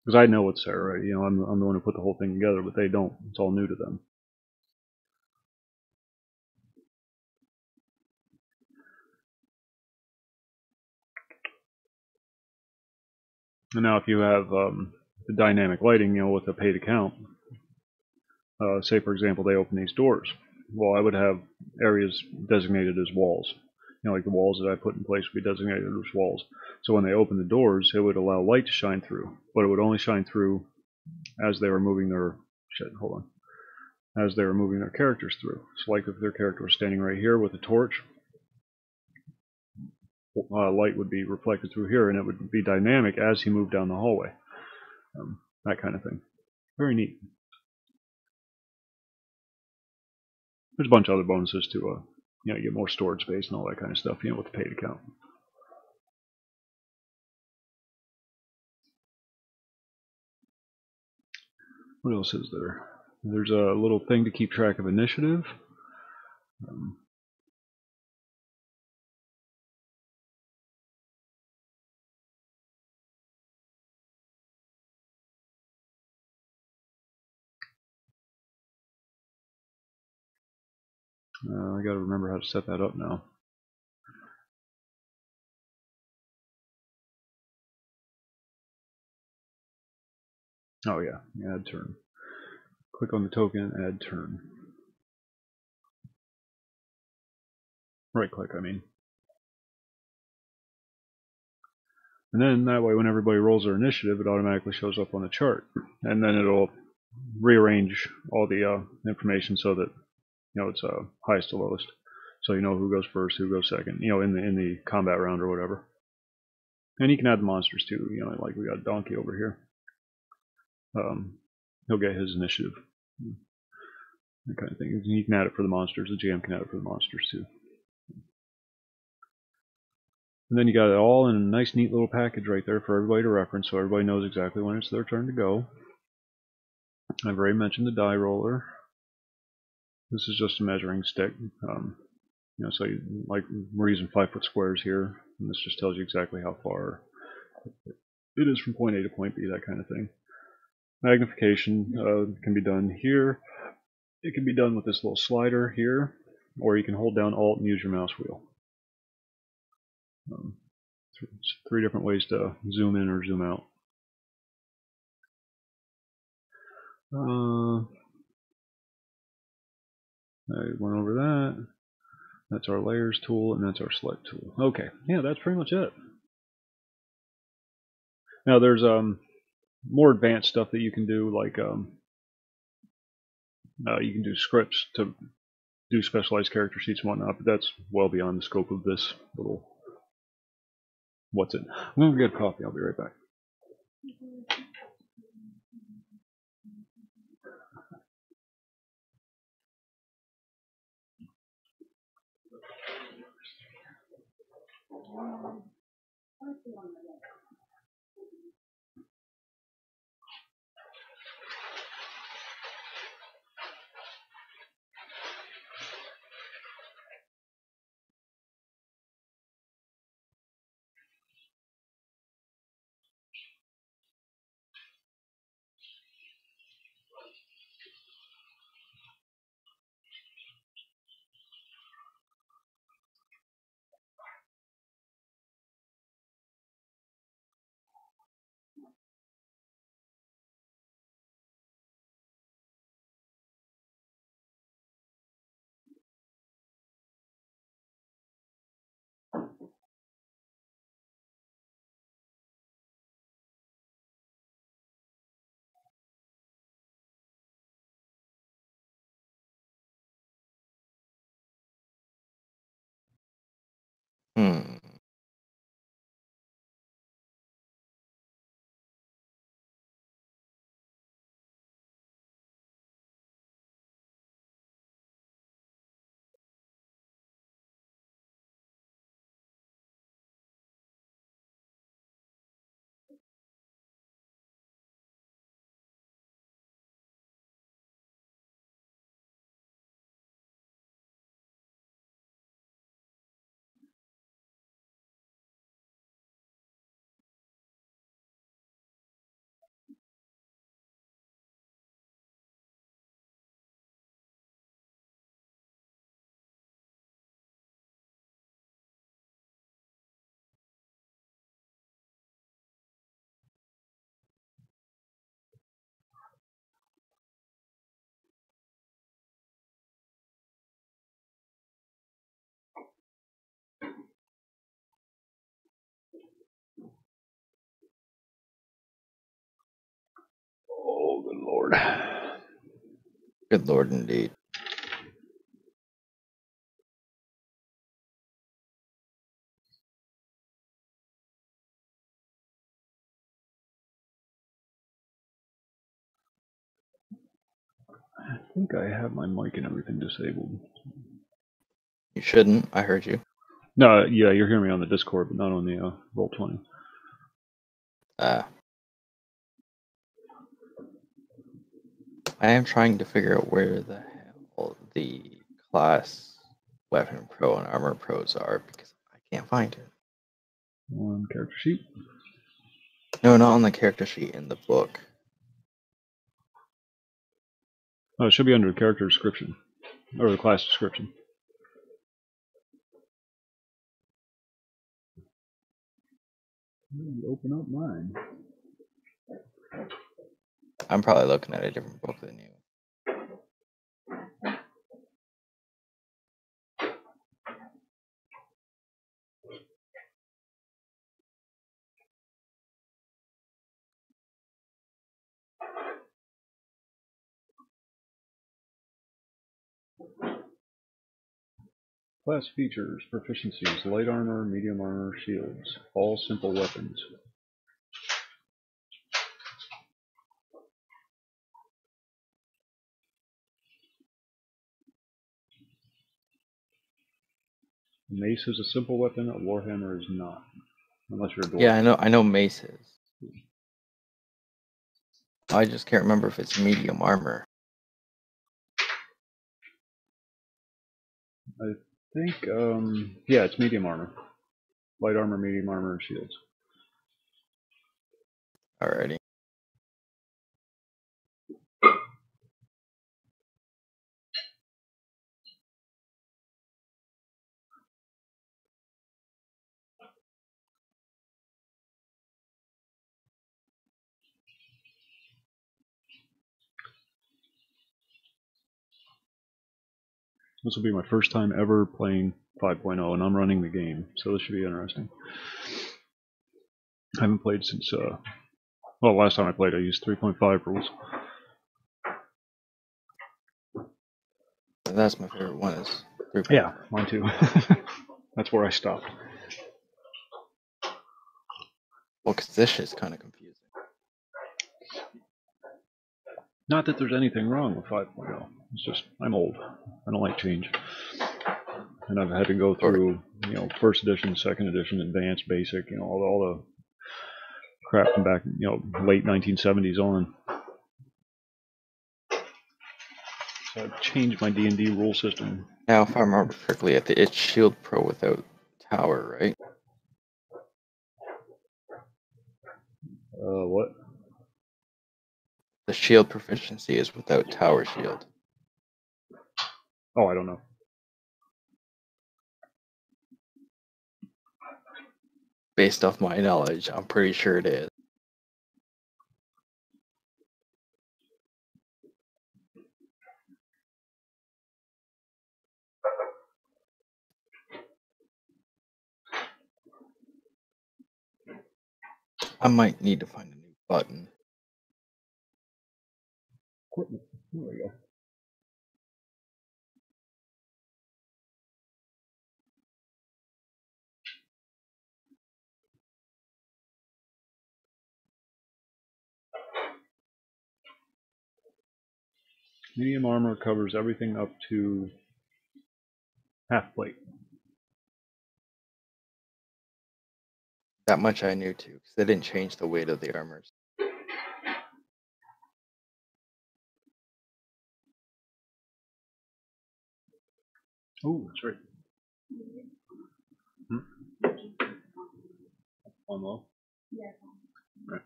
Because I know what's there, right? I'm the one who put the whole thing together, but they don't. It's all new to them. And now if you have the dynamic lighting, with a paid account, say for example they open these doors, well, I would have areas designated as walls. Like the walls that I put in place would be designated as walls. So when they open the doors, it would allow light to shine through, but it would only shine through as they were moving their as they were moving their characters through. So like if their character was standing right here with a torch, light would be reflected through here, and it would be dynamic as he moved down the hallway. That kind of thing. Very neat. There's a bunch of other bonuses to, you get more storage space and all that kind of stuff, with the paid account. What else is there? There's a little thing to keep track of initiative. I gotta remember how to set that up now. Oh yeah, add turn. Click on the token, add turn. Right click, I mean. And then that way when everybody rolls their initiative, it automatically shows up on the chart. And then it'll rearrange all the information so that it's highest to lowest. So you know who goes first, who goes second, in the combat round or whatever. And you can add the monsters too, like we got Donkey over here. He'll get his initiative. That kind of thing. You can add it for the monsters, the GM can add it for the monsters too. And then you got it all in a nice neat little package right there for everybody to reference, so everybody knows exactly when it's their turn to go. I've already mentioned the die roller. This is just a measuring stick. So like we're using 5-foot squares here, and this just tells you exactly how far it is from point A to point B, that kind of thing. Magnification can be done here. It can be done with this little slider here, or you can hold down Alt and use your mouse wheel. 3 different ways to zoom in or zoom out. I went over that. That's our layers tool, and that's our select tool. Okay, yeah, that's pretty much it. Now there's more advanced stuff that you can do, like you can do scripts to do specialized character sheets and whatnot, but that's well beyond the scope of this little what's it. I'm gonna get a coffee. I'll be right back. Hmm. Oh, good lord. Good lord, indeed. I think I have my mic and everything disabled. You shouldn't. I heard you. No, yeah, you're hearing me on the Discord, but not on the Roll20. I am trying to figure out where the hell the class weapon pro and armor pros are because I can't find it. On character sheet. No, not on the character sheet in the book. Oh, it should be under the character description or the class description. Open up mine. I'm probably looking at a different book than you. Class features, proficiencies, light armor, medium armor, shields, all simple weapons. Mace is a simple weapon, a warhammer is not. Unless you're a dwarf. Yeah, I know mace is. I just can't remember if it's medium armor. I think, yeah, it's medium armor. Light armor, medium armor, and shields. Alrighty. This will be my first time ever playing 5.0, and I'm running the game, so this should be interesting. I haven't played since, well, last time I played I used 3.5 rules. That's my favorite one is 3.5. Yeah, mine too. That's where I stopped. Well, because this shit's kind of confusing. Not that there's anything wrong with 5.0. It's just, I'm old. I don't like change. And I've had to go through, you know, first edition, second edition, advanced, basic, you know, all the crap from back, you know, late 1970s on. So I've changed my D&D rule system. Now, if I remember correctly, it's Shield Pro without Tower, right? What? The shield proficiency is without Tower Shield. Oh, I don't know. Based off my knowledge, I'm pretty sure it is. I might need to find a new button. Equipment. There we go. Medium armor covers everything up to half plate. That much I knew too, because they didn't change the weight of the armors. Oh, that's right. On low? Yeah. Right.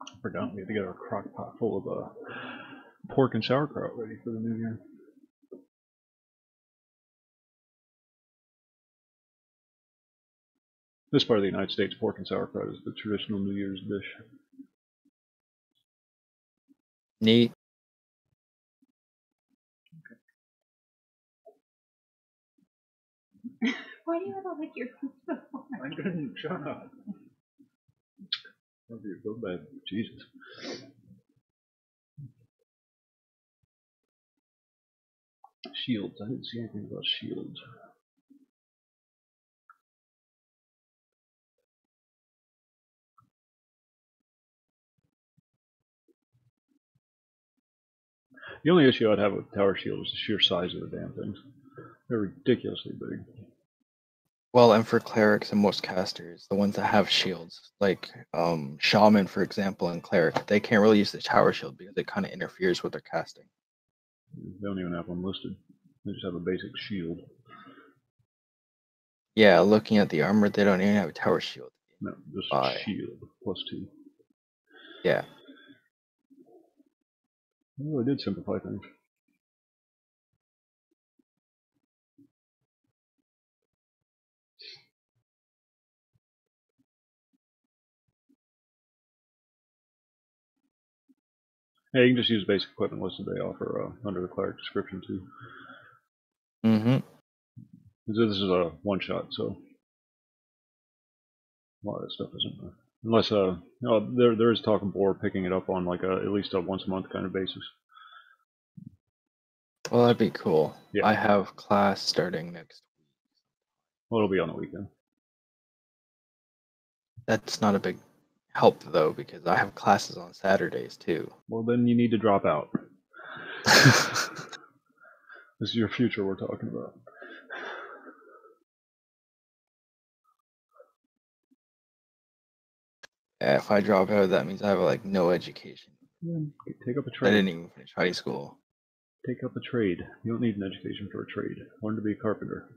I forgot we had to get our crock pot full of pork and sauerkraut ready for the new year. This part of the United States, pork and sauerkraut is the traditional New Year's dish. Neat. Why do you have to lick your food? I didn't. Shut up. That'd be so bad. Jesus. Shields. I didn't see anything about shields. The only issue I'd have with tower shield is the sheer size of the damn things. They're ridiculously big. Well, and for clerics and most casters, the ones that have shields, like shaman, for example, and cleric, they can't really use the tower shield because it kind of interferes with their casting. They don't even have one listed. They just have a basic shield. Yeah, looking at the armor, they don't even have a tower shield. No, just shield +2. Yeah. They really did simplify things. Yeah, you can just use basic equipment listed they offer under the cleric description too. Mm-hmm. This is a one-shot, so a lot of that stuff isn't. Unless there is talk of Boar picking it up on like at least a once-a-month kind of basis. Well, that'd be cool. Yeah. I have class starting next week. Well, it'll be on the weekend. That's not a big help though, because I have classes on Saturdays too. Well, then you need to drop out. This is your future we're talking about. Yeah, if I drop out, that means I have like no education. Take up a I trade. didn't even finish high school. Take up a trade. You don't need an education for a trade. Learn to be a carpenter.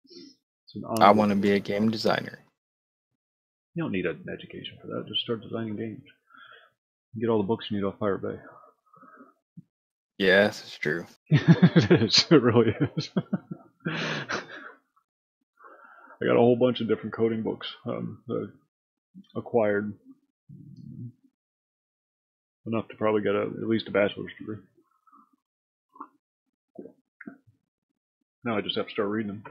It's an I want to be a game designer. You don't need an education for that. Just start designing games. Get all the books you need off Pirate Bay. Yes, it's true. It is. It really is. I got a whole bunch of different coding books that I acquired. Enough to probably get at least a bachelor's degree. Now I just have to start reading them.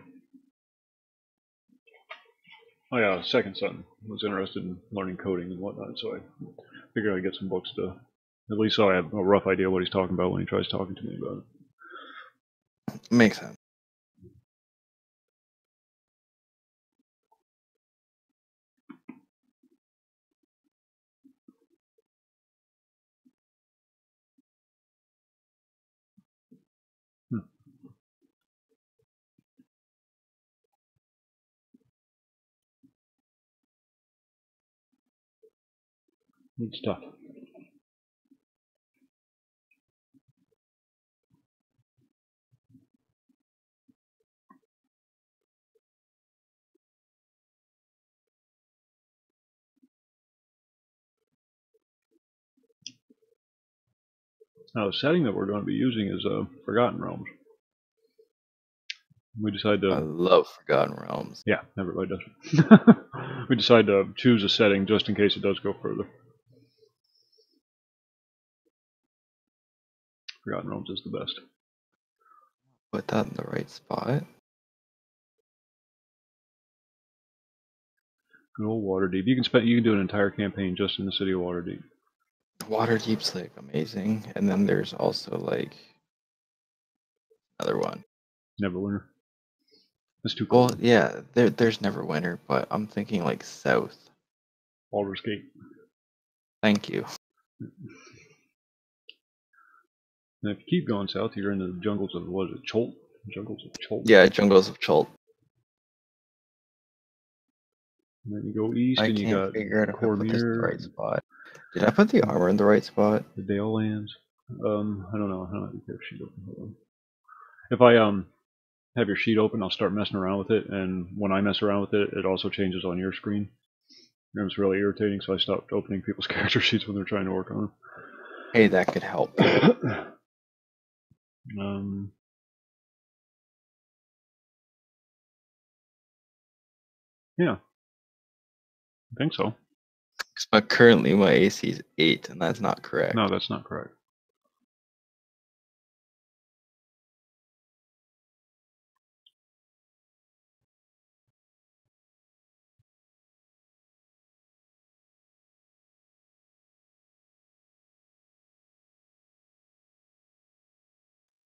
Oh yeah, second son was interested in learning coding and whatnot, so I figured I'd get some books to, at least so I have a rough idea what he's talking about when he tries talking to me about it. Makes sense. Neat stuff. Now the setting that we're going to be using is Forgotten Realms. We decided to. I love Forgotten Realms. Yeah, everybody does. We decided to choose a setting just in case it does go further. Forgotten Realms is the best. Put that in the right spot. Good old Waterdeep. You can do an entire campaign just in the city of Waterdeep. Waterdeep's like amazing, and then there's also like another one. Neverwinter. That's too cold. Well, yeah, there's Neverwinter, but I'm thinking like south. Baldur's Gate. Thank you. And if you keep going south, you're in the jungles of, what is it, Cholt? Jungles of Cholt. Yeah, Jungles of Cholt. And then you go east I and you can't got figure out if I put this in the Cormyr, right spot. Did I put the armor in the right spot? the Dale Lands. I don't know. I don't have your sheet open. Hold on. If I have your sheet open, I'll start messing around with it, and when I mess around with it, it also changes on your screen. And it's really irritating, so I stopped opening people's character sheets when they're trying to work on Hey, that could help. them. Yeah, I think so. But currently my AC is 8, and that's not correct. No, that's not correct.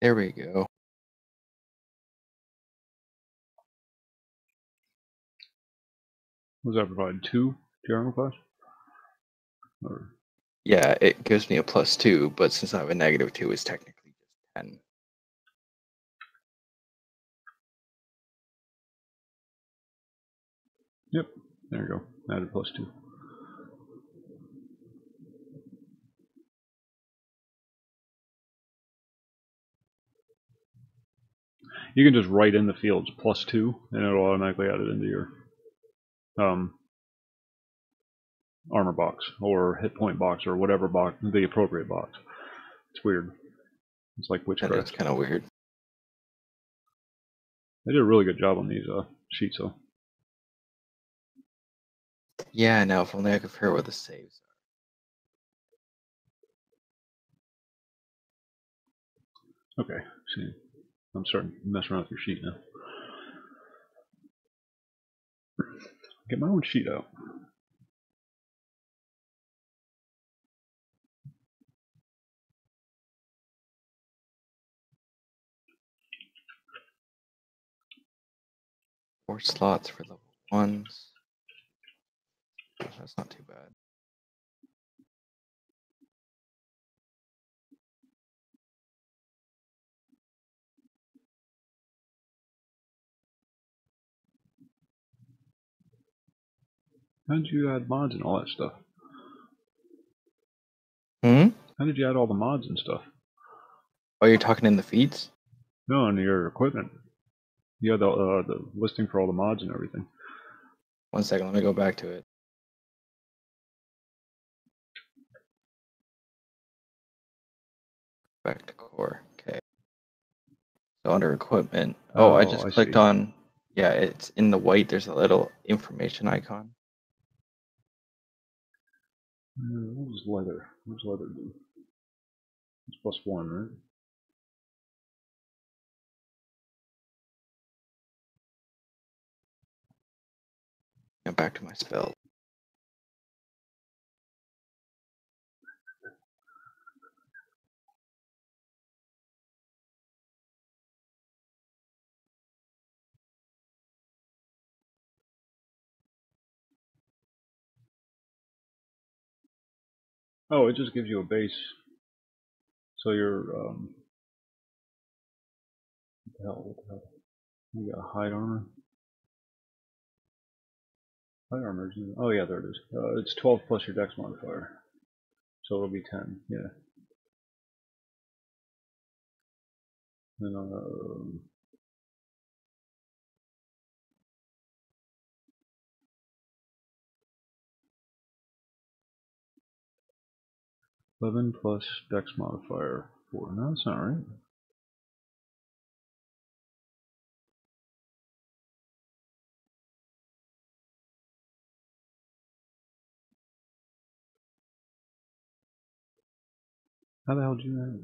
There we go. What does that provide? 2 to your armor class? Or Yeah, it gives me a +2, but since I have a -2, it's technically just 10. yep, there you go. Added +2. You can just write in the fields +2, and it'll automatically add it into your armor box or hit point box or whatever box, the appropriate box. It's weird. It's like That witchcraft. is kind of weird. They did a really good job on these sheets, though. Yeah, now if only I could figure out where the saves Okay, see, I'm starting to mess around with your sheet now. Get my own sheet out. are. 4 slots for level 1s. That's not too bad. How did you add mods and all that stuff? Hmm? How did you add all the mods and stuff? Oh, you're talking in the feeds? No, on your equipment. You had the listing for all the mods and everything. 1 second, let me go back to it. Back to core. Okay. So under equipment. Oh, I just I clicked see. on. Yeah, it's in the white. There's a little information icon. What was leather? What does leather do? It's +1, right? And back to my spell. Oh, it just gives you a base. So you're what the hell? What the hell? You got hide armor. Hide armor. Oh yeah, there it is. It's 12 plus your dex modifier, so it'll be 10. Yeah. And 11 plus dex modifier 4. No, that's not right. How the hell did you know?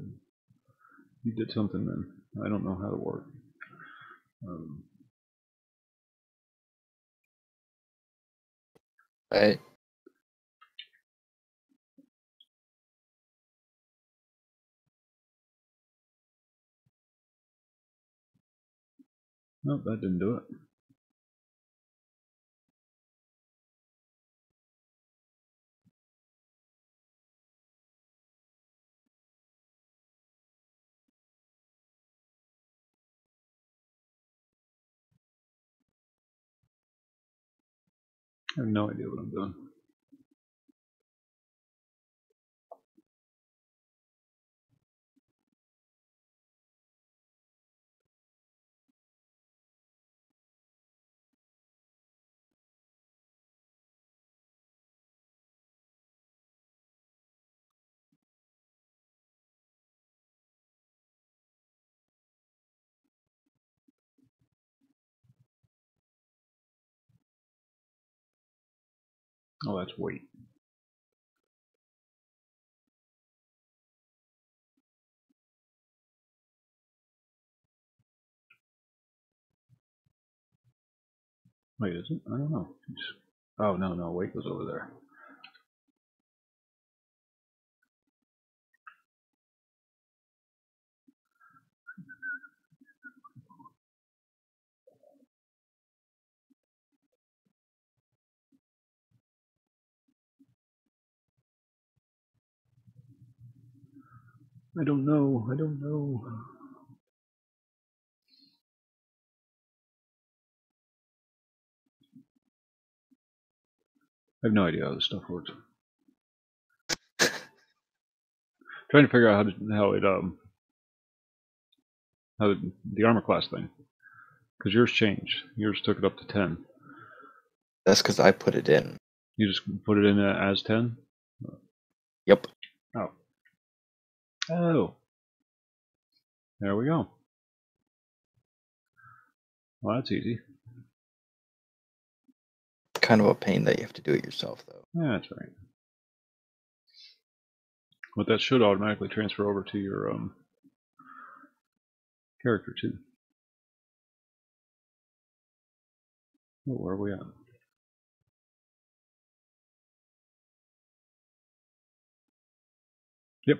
You did something then. I don't know how to work. Right. Nope, that didn't do it. I have no idea what I'm doing. Oh, that's weight. Wait, is it? I don't know. Oh, no, weight goes over there. I don't know. I don't know. I have no idea how this stuff works. Trying to figure out how the armor class thing, because yours changed. Yours took it up to 10. That's because I put it in. You just put it in as 10. Yep. Oh. Oh. There we go. Well, that's easy. Kind of a pain that you have to do it yourself, though. Yeah, that's right. But that should automatically transfer over to your character too. Oh, where are we at? Yep.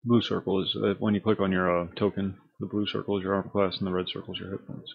Blue circle is when you click on your token. The blue circle is your armor class, and the red circle is your hit points.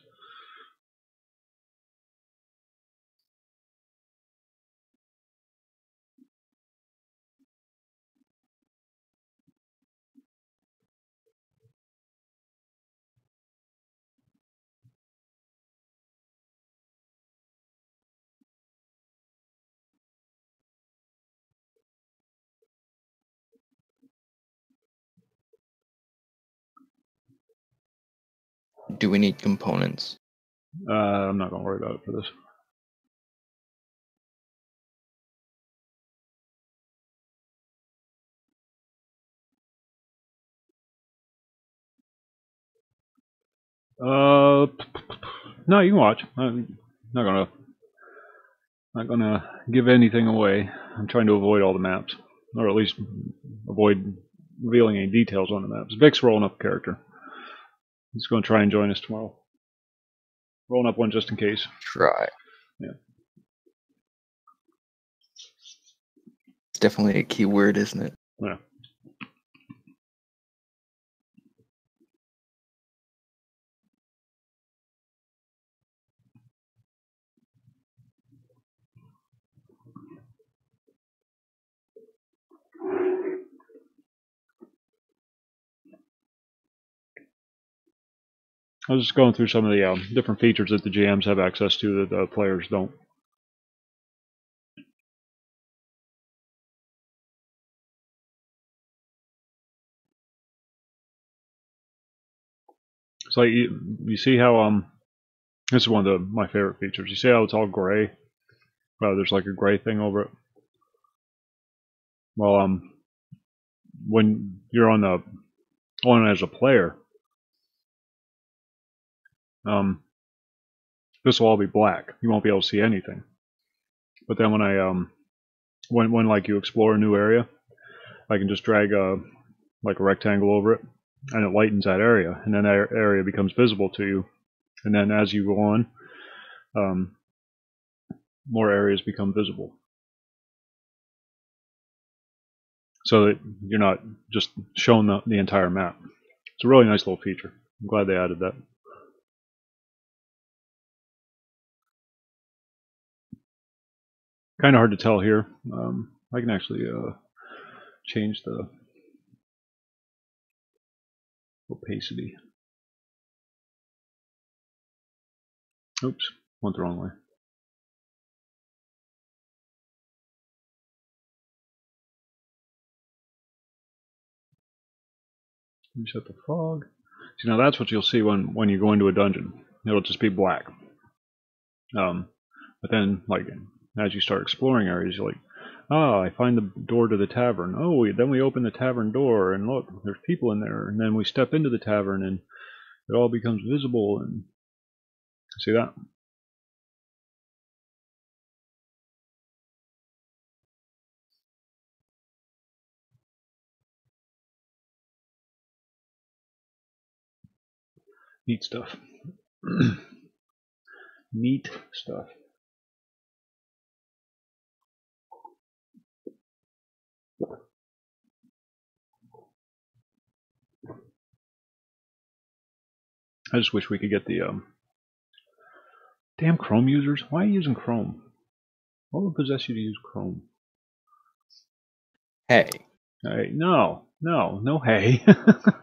Do we need components? I'm not gonna worry about it for this. No, you can watch. I'm not gonna give anything away. I'm trying to avoid all the maps, or at least avoid revealing any details on the maps. Vic's rolling up a character. He's gonna try and join us tomorrow. Rolling up one just in case. Try. Yeah. It's definitely a key word, isn't it? Yeah. I was just going through some of the different features that the GMs have access to that the players don't. It's like you see how this is one of my favorite features. You see how it's all gray? There's like a gray thing over it. Well, when you're on as a player, this will all be black. You won't be able to see anything. But then when like you explore a new area, I can just drag like a rectangle over it, and it lightens that area, and then that area becomes visible to you. And then as you go on, more areas become visible, so that you're not just shown the entire map. It's a really nice little feature. I'm glad they added that. Kind of hard to tell here. I can actually change the opacity. Oops, went the wrong way. Reset the fog. See, now that's what you'll see when you go into a dungeon. It'll just be black. But then, like, as you start exploring areas, you're like, ah, I find the door to the tavern. Oh, then we open the tavern door, and look, there's people in there. And then we step into the tavern, and it all becomes visible. And see that? Neat stuff. Neat stuff. I just wish we could get the damn Chrome users. Why are you using Chrome? What would possess you to use Chrome? Hey, Hey, no, hey.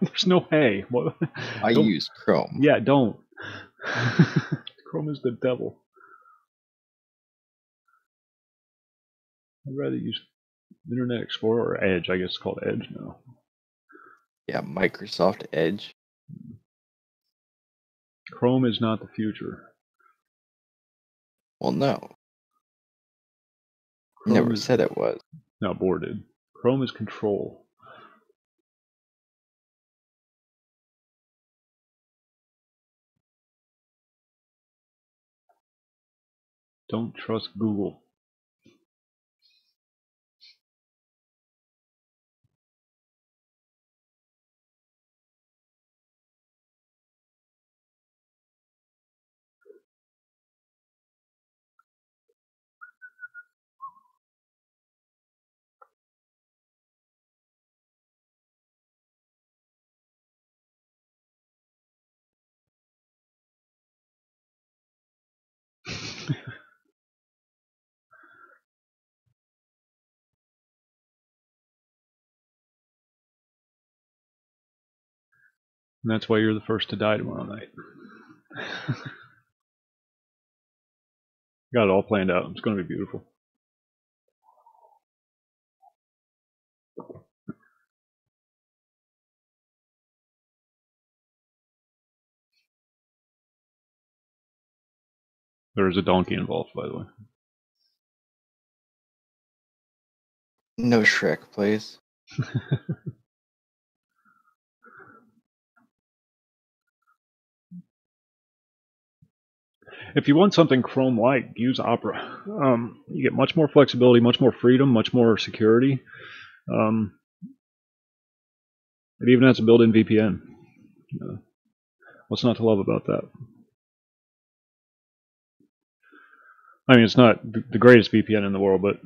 There's no hey. What? I Don't- use Chrome. Yeah, don't. Chrome is the devil. I'd rather use Internet Explorer or Edge. I guess it's called Edge now. Yeah, Microsoft Edge. Chrome is not the future. Well, no. Chrome Never is, said it was. no, Boar did. Chrome is control. Don't trust Google. And that's why you're the first to die tomorrow night. Got it all planned out. It's going to be beautiful. There is a donkey involved, by the way. No Shrek, please. If you want something Chrome-like, use Opera. You get much more flexibility, much more freedom, much more security. It even has a built-in VPN. What's not to love about that? I mean, it's not the greatest VPN in the world, but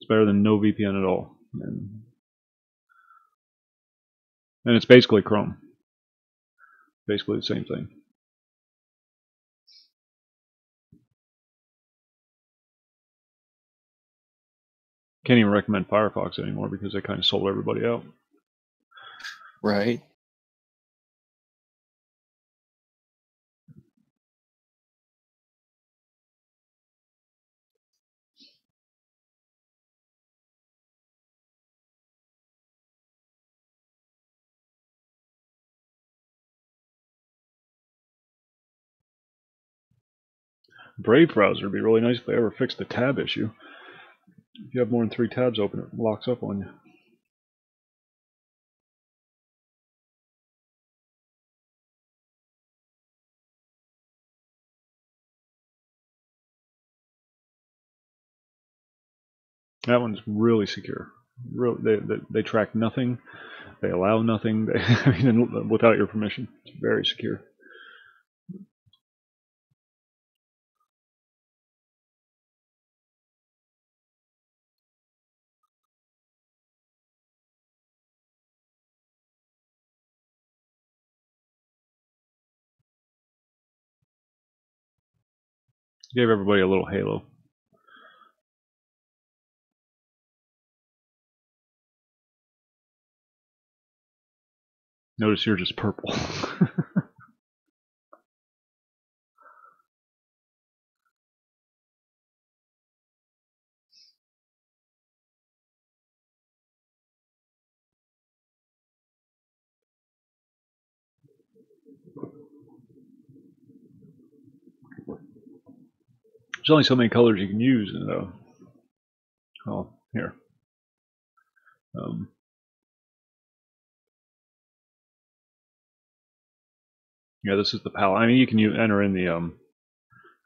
it's better than no VPN at all. And it's basically Chrome. Basically the same thing. Can't even recommend Firefox anymore because they kind of sold everybody out. Right? Brave browser would be really nice if they ever fixed the tab issue. If you have more than 3 tabs open, it locks up on you. That one's really secure. They track nothing. They allow nothing. I mean, without your permission. It's very secure. Gave everybody a little halo. Notice you're just purple. There's only so many colors you can use, and oh, here. Yeah, this is the palette. I mean, you can enter in the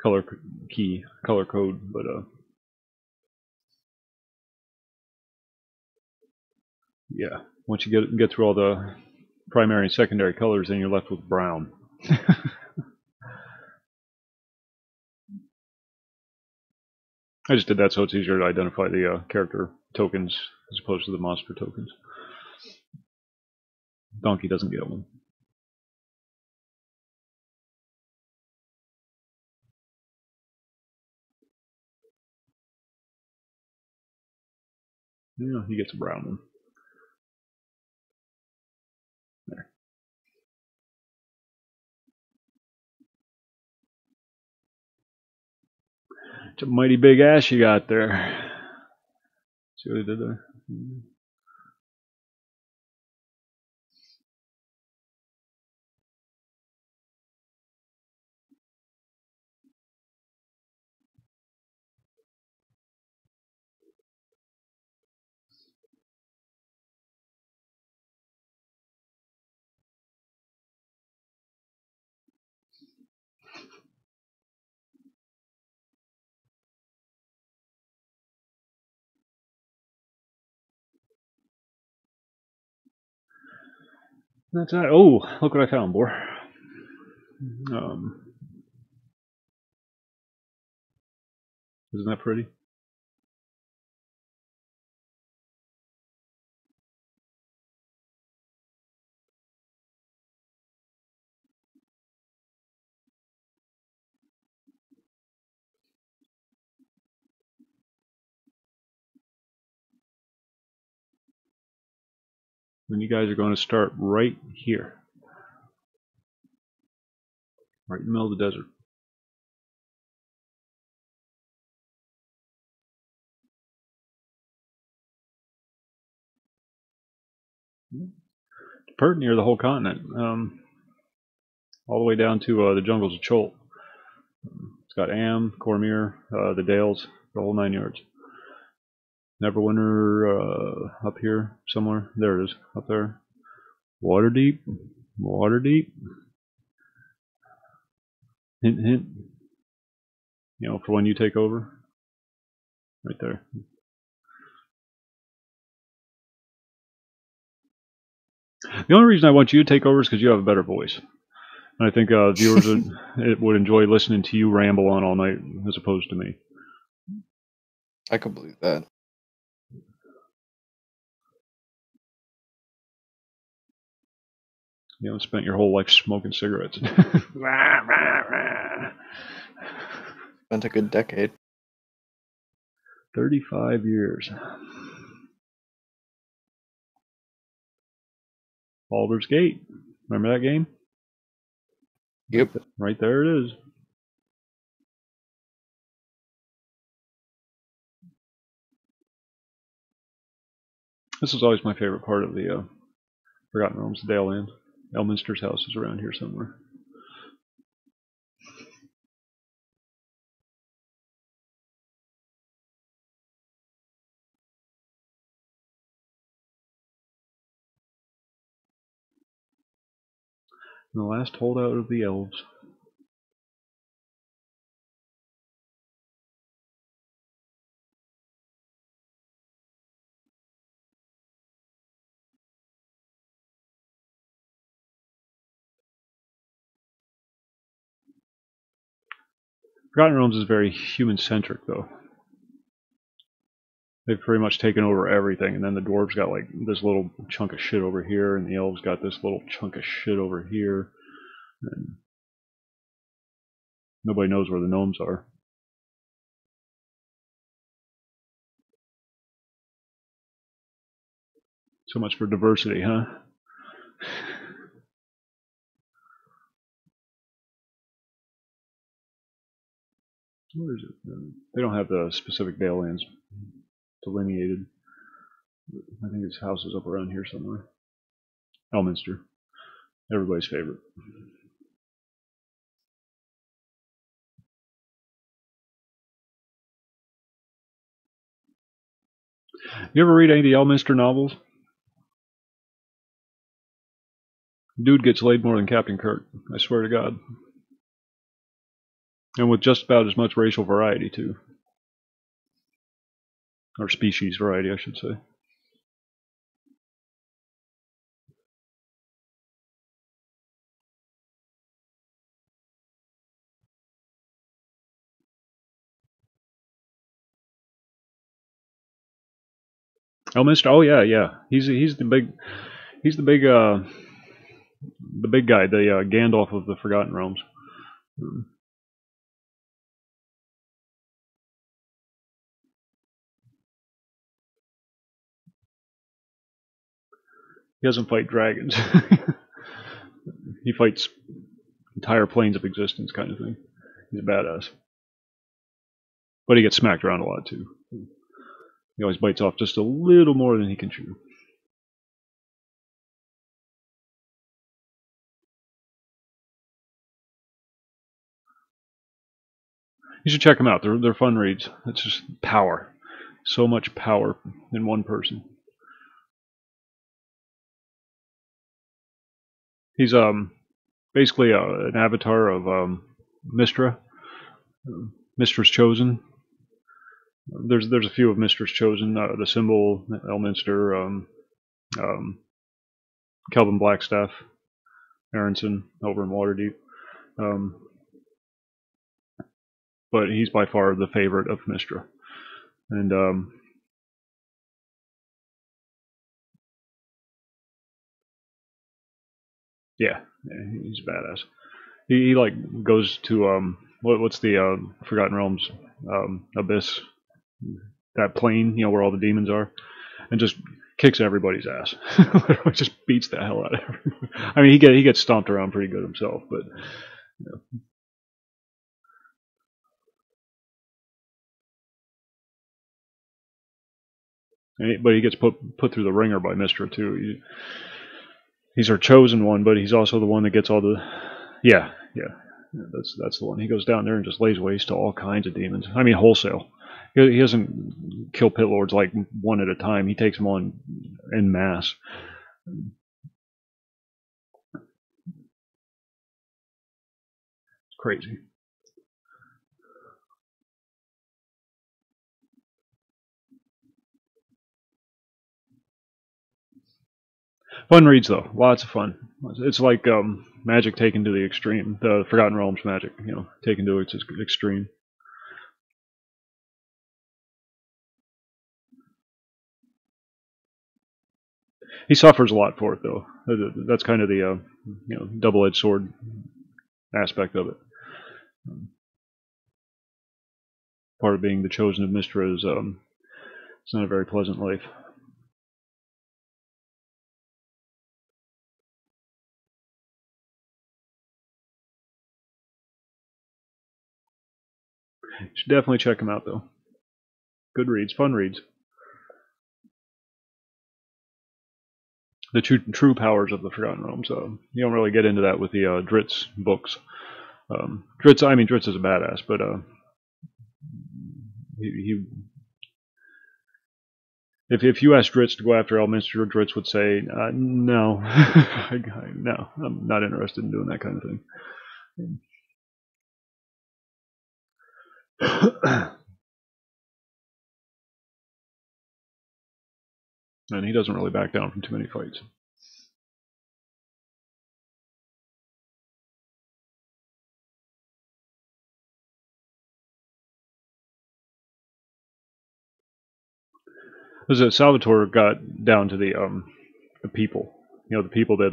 color key, color code, but yeah, once you get through all the primary and secondary colors, then you're left with brown. I just did that so it's easier to identify the character tokens as opposed to the monster tokens. Donkey doesn't get one. Yeah, he gets a brown one. There. It's a mighty big ass you got there. See what he did there? That's that. Oh, look what I found, Boar. Isn't that pretty? And you guys are going to start right here. Right in the middle of the desert. Pert near the whole continent. All the way down to the jungles of Chult. It's got Am, Cormyr, the Dales, the whole 9 yards. Neverwinter up here somewhere. There it is, up there. Waterdeep. Waterdeep. Hint, hint. You know, for when you take over. Right there. The only reason I want you to take over is because you have a better voice. And I think viewers would enjoy listening to you ramble on all night as opposed to me. I could believe that. You know, spent your whole life smoking cigarettes. Spent a good decade. 35 years. Baldur's Gate. Remember that game? Yep. Right there it is. This is always my favorite part of the Forgotten Realms, Dale Land. Elminster's house is around here somewhere. And the last holdout of the elves. Forgotten Realms is very human-centric, though. They've pretty much taken over everything, and then the dwarves got like this little chunk of shit over here, and the elves got this little chunk of shit over here. And nobody knows where the gnomes are. So much for diversity, huh? Where is it? They don't have the specific Dale lands delineated. I think his house is up around here somewhere. Elminster. Everybody's favorite. You ever read any of the Elminster novels? Dude gets laid more than Captain Kirk, I swear to God. And with just about as much racial variety, too. Or species variety, I should say. Elminster, oh yeah. He's the big guy, the Gandalf of the Forgotten Realms. He doesn't fight dragons. He fights entire planes of existence, kind of thing. He's a badass, but he gets smacked around a lot too. He always bites off just a little more than he can chew. You should check them out. They're fun reads. It's just power. So much power in one person. He's basically an avatar of Mystra, Mistra's Chosen. There's a few of Mistra's Chosen. The Symbol, Elminster, Kelvin Blackstaff, Aronson over in Waterdeep. But he's by far the favorite of Mystra. And yeah, he's badass. He like goes to what's the Forgotten Realms abyss, that plane, where all the demons are, and just kicks everybody's ass. Literally just beats the hell out of everybody. I mean, he gets stomped around pretty good himself, but but he gets put through the ringer by Mystra too. He's our chosen one, but he's also the one that gets all the yeah. That's the one. He goes down there and just lays waste to all kinds of demons. I mean, wholesale. He doesn't kill pit lords like one at a time. He takes them on en masse. It's crazy. Fun reads though, lots of fun. It's like magic taken to the extreme. The Forgotten Realms magic, taken to its extreme. He suffers a lot for it though. That's kind of the double-edged sword aspect of it. Part of being the chosen of Mystra is it's not a very pleasant life. You should definitely check them out though. Good reads, fun reads. The true powers of the Forgotten Realms. You don't really get into that with the Dritz books. Dritz is a badass, but if you ask Dritz to go after Elminster, Dritz would say, no, no, I'm not interested in doing that kind of thing. And he doesn't really back down from too many fights. Because Salvatore got down to the people, the people that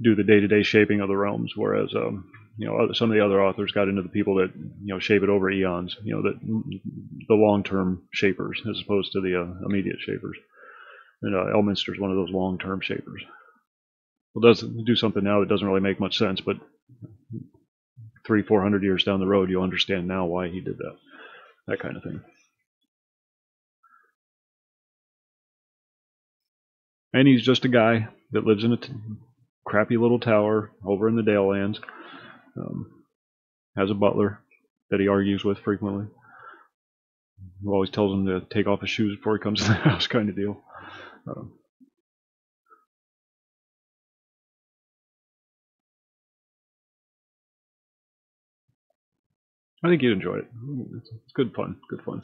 do the day-to-day shaping of the realms, whereas some of the other authors got into the people that shape it over eons, the long-term shapers as opposed to the immediate shapers. And Elminster is one of those long-term shapers. Well, does do something now that doesn't really make much sense, but 300-400 years down the road, you'll understand now why he did that kind of thing. And he's just a guy that lives in a crappy little tower over in the Dale Lands. Has a butler that he argues with frequently. who always tells him to take off his shoes before he comes in the house, kind of deal. I think you'd enjoy it. It's good fun. Good fun.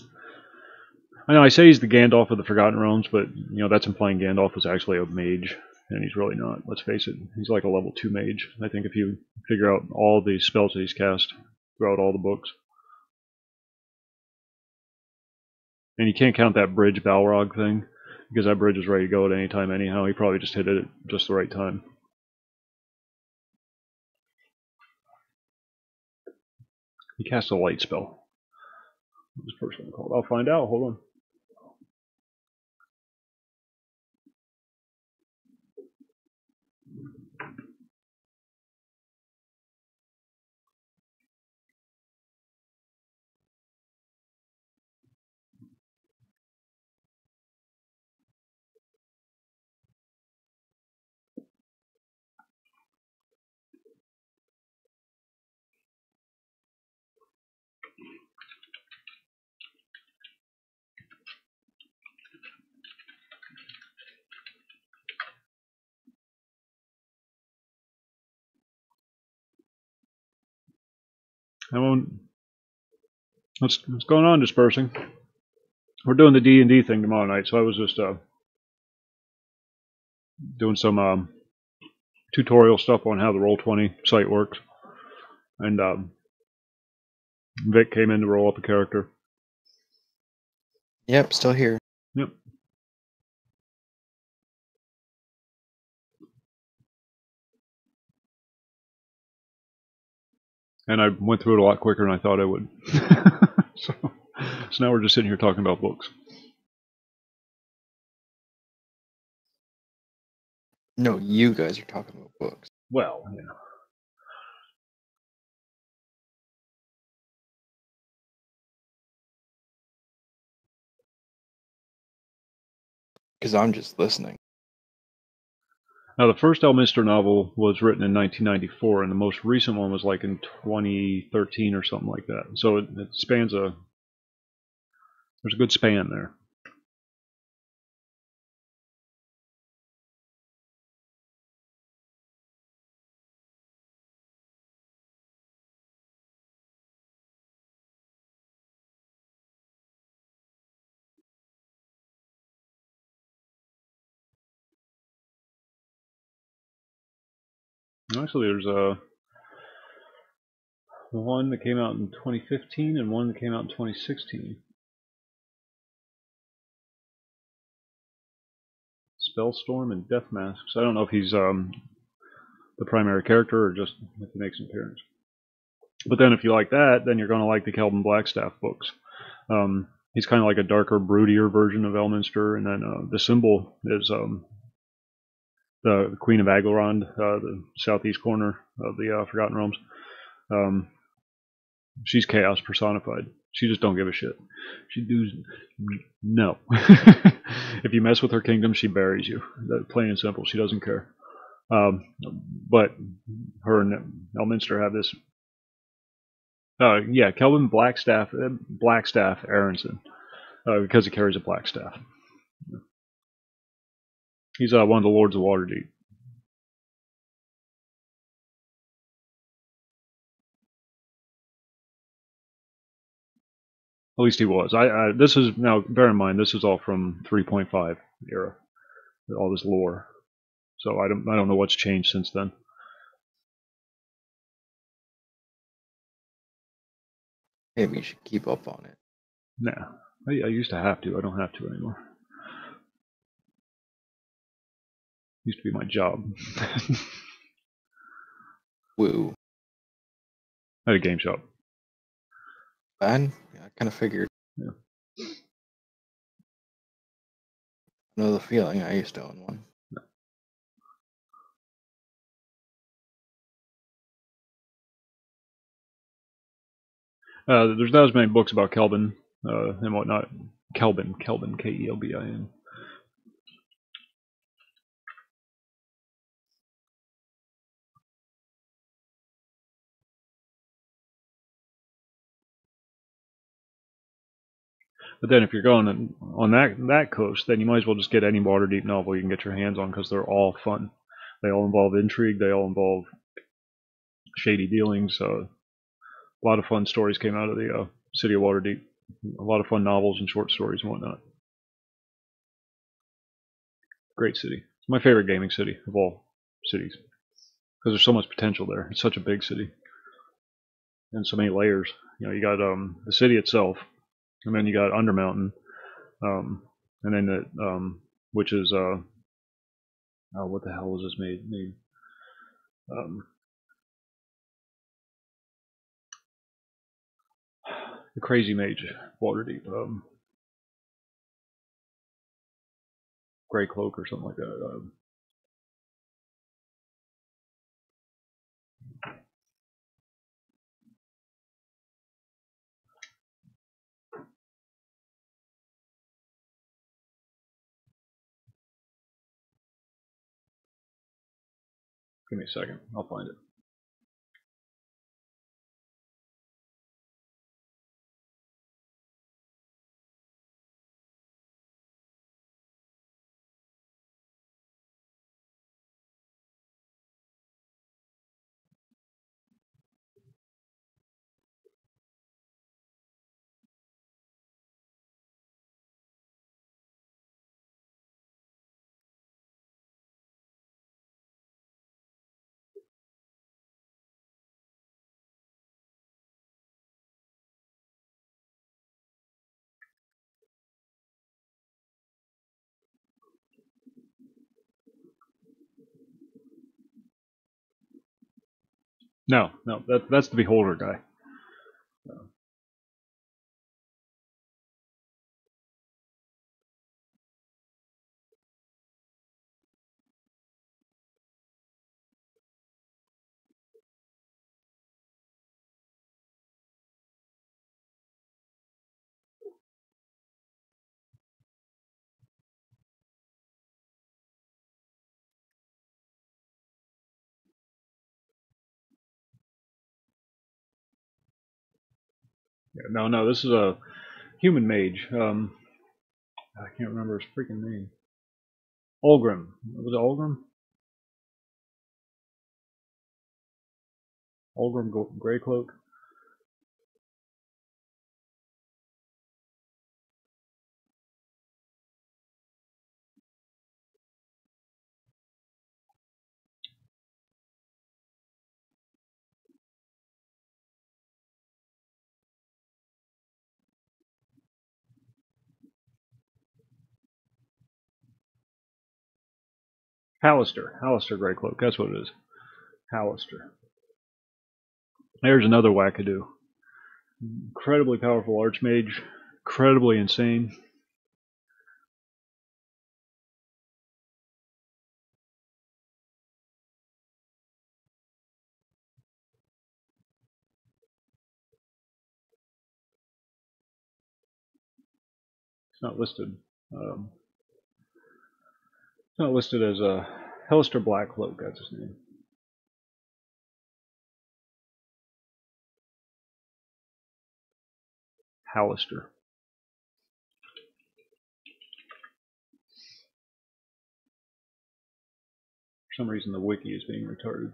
I know I say he's the Gandalf of the Forgotten Realms, but that's implying Gandalf was actually a mage, and he's really not. Let's face it, he's like a level 2 mage. I think if you figure out all the spells that he's cast throughout all the books. And you can't count that bridge Balrog thing, because that bridge was ready to go at any time anyhow. He probably just hit it at just the right time. He cast a light spell. What's this first one called? I'll find out. Hold on. What's going on, Dispersing? We're doing the D&D thing tomorrow night, so I was just doing some tutorial stuff on how the Roll20 site works. And Vic came in to roll up a character. Yep, still here. Yep. And I went through it a lot quicker than I thought I would. so now we're just sitting here talking about books. No, you guys are talking about books. Well, yeah. Because I'm just listening. Now, the first Elminster novel was written in 1994, and the most recent one was like in 2013 or something like that. So it spans there's a good span there. Actually, there's one that came out in 2015 and one that came out in 2016. Spellstorm and Death Masks. I don't know if he's the primary character or just if he makes an appearance. But then if you like that, then you're going to like the Kelvin Blackstaff books. He's kind of like a darker, broodier version of Elminster, and then the symbol is the Queen of Aglarond, the southeast corner of the Forgotten Realms. She's chaos personified. She just don't give a shit. She does no. If you mess with her kingdom, she buries you. That plain and simple. She doesn't care. But her and Elminster have this. Yeah, Kelvin Blackstaff Aronson, because he carries a black staff. He's one of the Lords of Waterdeep. At least he was. This is now. Bear in mind, this is all from 3.5 era. All this lore. So I don't know what's changed since then. Maybe you should keep up on it. Nah, I used to have to. I don't have to anymore. Used to be my job. Woo. I had a game shop. And yeah, I kind of figured. Yeah. I know the feeling. I used to own one. There's not as many books about Kelvin and whatnot. Kelvin, Kelbin. But then if you're going on that coast, then you might as well just get any Waterdeep novel you can get your hands on, because they're all fun. They all involve intrigue. They all involve shady dealings. A lot of fun stories came out of the city of Waterdeep. A lot of fun novels and short stories and whatnot. Great city. It's my favorite gaming city of all cities, because there's so much potential there. It's such a big city and so many layers. You know, you got the city itself, and then you got Undermountain, and then which is what the hell was this made? The Crazy Mage, Waterdeep, Grey Cloak or something like that. Give me a second, I'll find it. No, that's the Beholder guy. Yeah, no, this is a human mage. I can't remember his freaking name. Ulgrim. Was it Ulgrim? Ulgrim Greycloak? Hallister Greycloak, that's what it is. Hallister. There's another wackadoo. Incredibly powerful archmage, incredibly insane. It's not listed. It's not listed as a Hallister Blackcloak, that's his name. Hallister. For some reason the wiki is being retarded.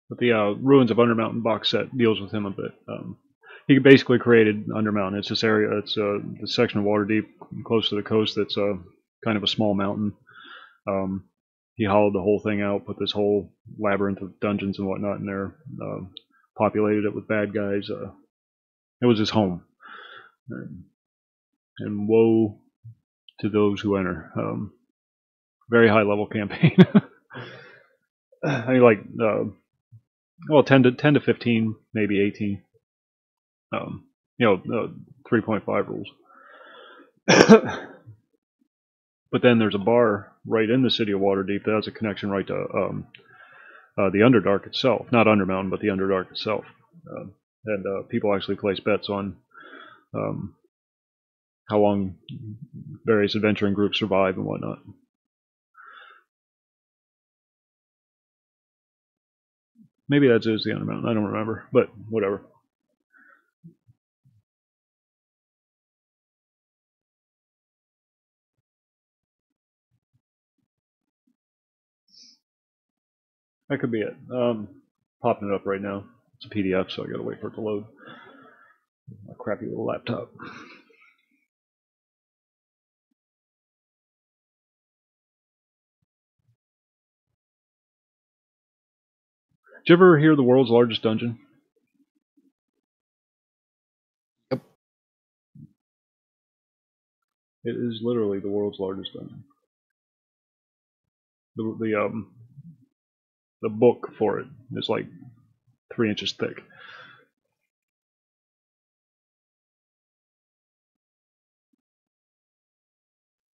But the Ruins of Undermountain box set deals with him a bit. He basically created Undermountain. It's this area, it's the section of Waterdeep close to the coast that's kind of a small mountain. He hollowed the whole thing out, put this whole labyrinth of dungeons and whatnot in there, populated it with bad guys. It was his home. And woe to those who enter. Very high level campaign. I think like, well, 10 to 15, maybe 18. 3.5 rules. But then there's a bar right in the city of Waterdeep that has a connection right to the Underdark itself. Not Undermountain, but the Underdark itself. And people actually place bets on how long various adventuring groups survive and whatnot. Maybe that is the Undermountain. I don't remember, but whatever. That could be it. Popping it up right now. It's a PDF, so I gotta wait for it to load. My crappy little laptop. Did you ever hear the world's largest dungeon? Yep. It is literally the world's largest dungeon. The book for it is like 3 inches thick.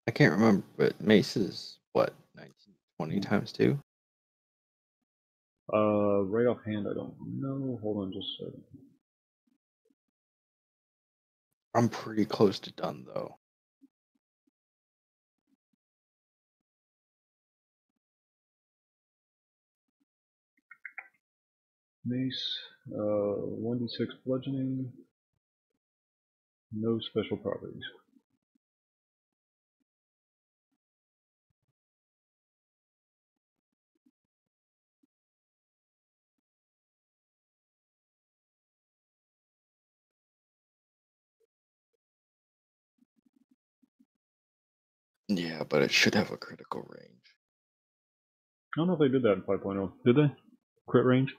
I can't remember, but Mace is what, 1920 times 2? Right offhand, I don't know. Hold on just a second. I'm pretty close to done though. Mace, 1d6 bludgeoning, no special properties. Yeah, but it should have a critical range. I don't know if they did that in 5.0. Did they? Crit range?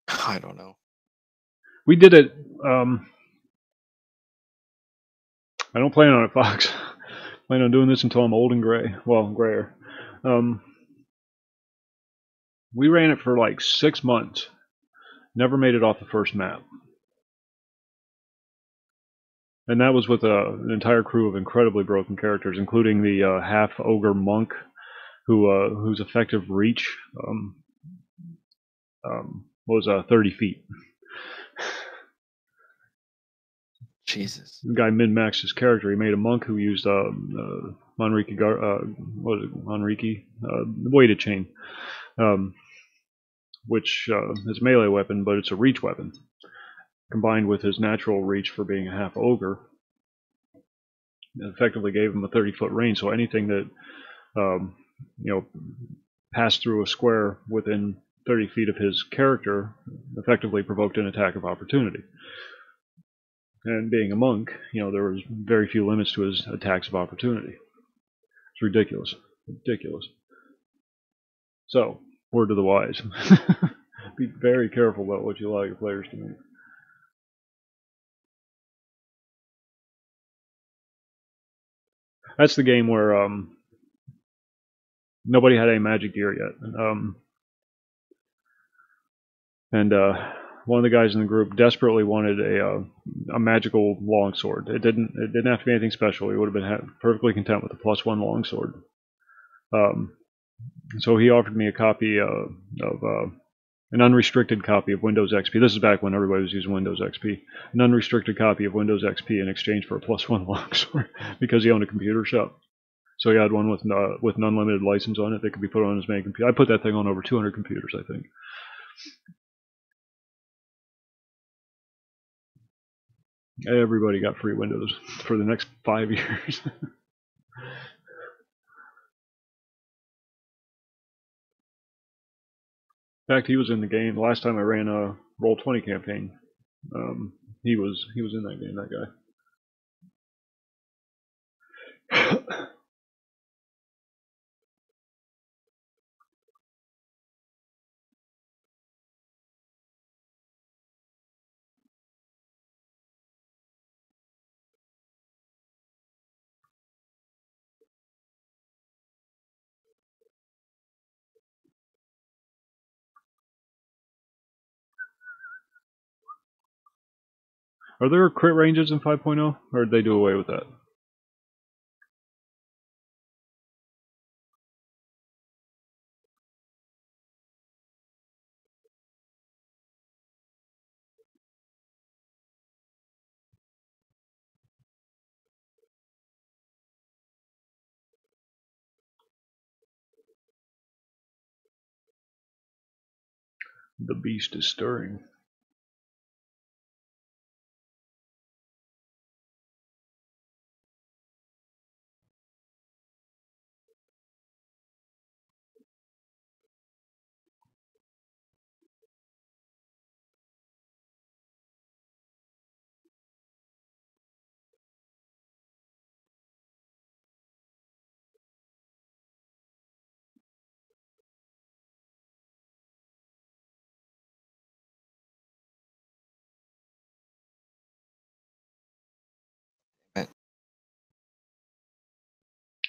I don't know. We did it. I don't plan on it, Fox. Plan on doing this until I'm old and gray. Well, grayer. We ran it for like 6 months. Never made it off the first map. And that was with an entire crew of incredibly broken characters, including the half ogre monk, whose effective reach was 30 feet. Jesus. The guy min-maxed his character. He made a monk who used Manriki, the weighted chain, which is a melee weapon, but it's a reach weapon. Combined with his natural reach for being a half ogre, it effectively gave him a 30-foot range. So anything that passed through a square within 30 feet of his character effectively provoked an attack of opportunity. And being a monk, there was very few limits to his attacks of opportunity. It's ridiculous. Ridiculous. So, word to the wise. Be very careful about what you allow your players to do. That's the game where nobody had any magic gear yet. And one of the guys in the group desperately wanted a magical longsword. It didn't have to be anything special. He would have been perfectly content with a +1 longsword. So he offered me a copy of an unrestricted copy of Windows XP. This is back when everybody was using Windows XP. An unrestricted copy of Windows XP in exchange for a +1 longsword because he owned a computer shop. So he had one with an unlimited license on it that could be put on as many computers. I put that thing on over 200 computers, I think. Everybody got free Windows for the next 5 years. In fact, he was in the game. The last time I ran a Roll20 campaign, he was in that game, that guy. Are there crit ranges in 5.0, or did they do away with that? The beast is stirring.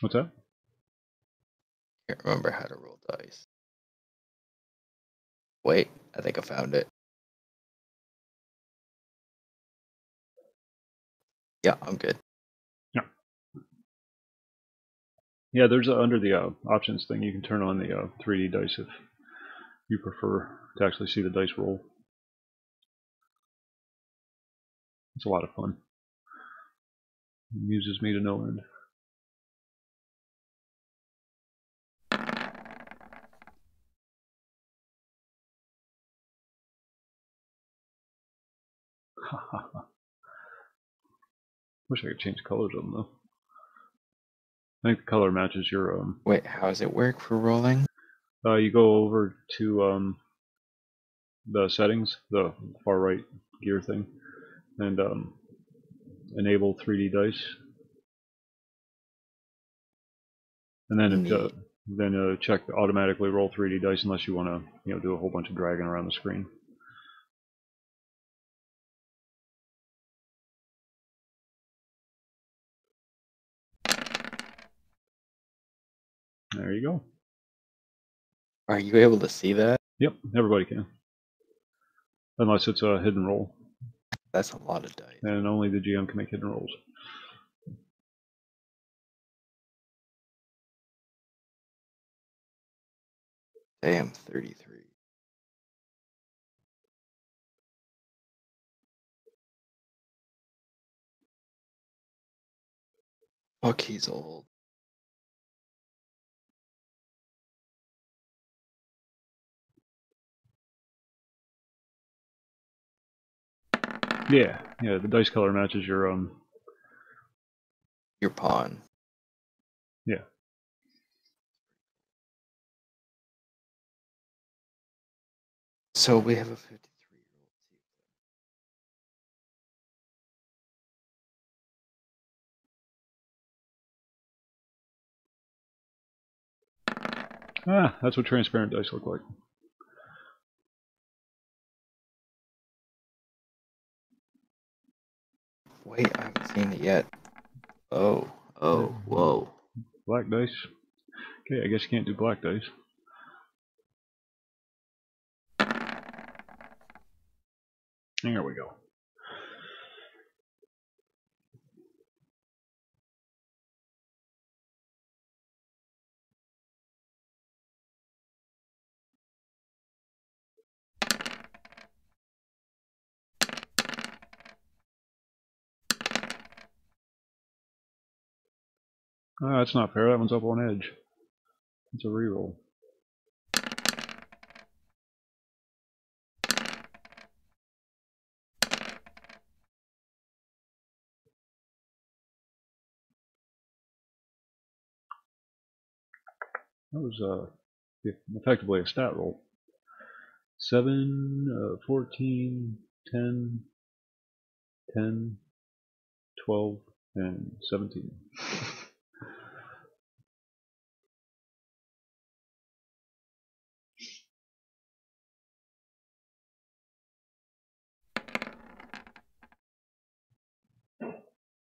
What's that? Can't remember how to roll dice. Wait, I think I found it. Yeah, I'm good. Yeah, there's under the options thing, you can turn on the 3D dice if you prefer to actually see the dice roll. It's a lot of fun. It amuses me to no end. Wish I could change colors of them though. I think the color matches your Wait, how does it work for rolling? you go over to the settings, the far right gear thing, and enable 3D dice, and then check automatically roll 3D dice unless you want to do a whole bunch of dragging around the screen. There you go. Are you able to see that? Yep, everybody can, unless it's a hidden roll, That's a lot of dice. and only the GM can make hidden rolls. Damn, 33. Fuck, he's old. Yeah, the dice color matches your Your pawn. yeah. So we have a 53-year-old. That's what transparent dice look like. Wait, I haven't seen it yet. Oh, whoa. Black dice. Okay, I guess you can't do black dice. There we go. That's not fair. That one's up on edge. It's a reroll. That was effectively a stat roll. 7, 14, 10, 10, 12, and 17.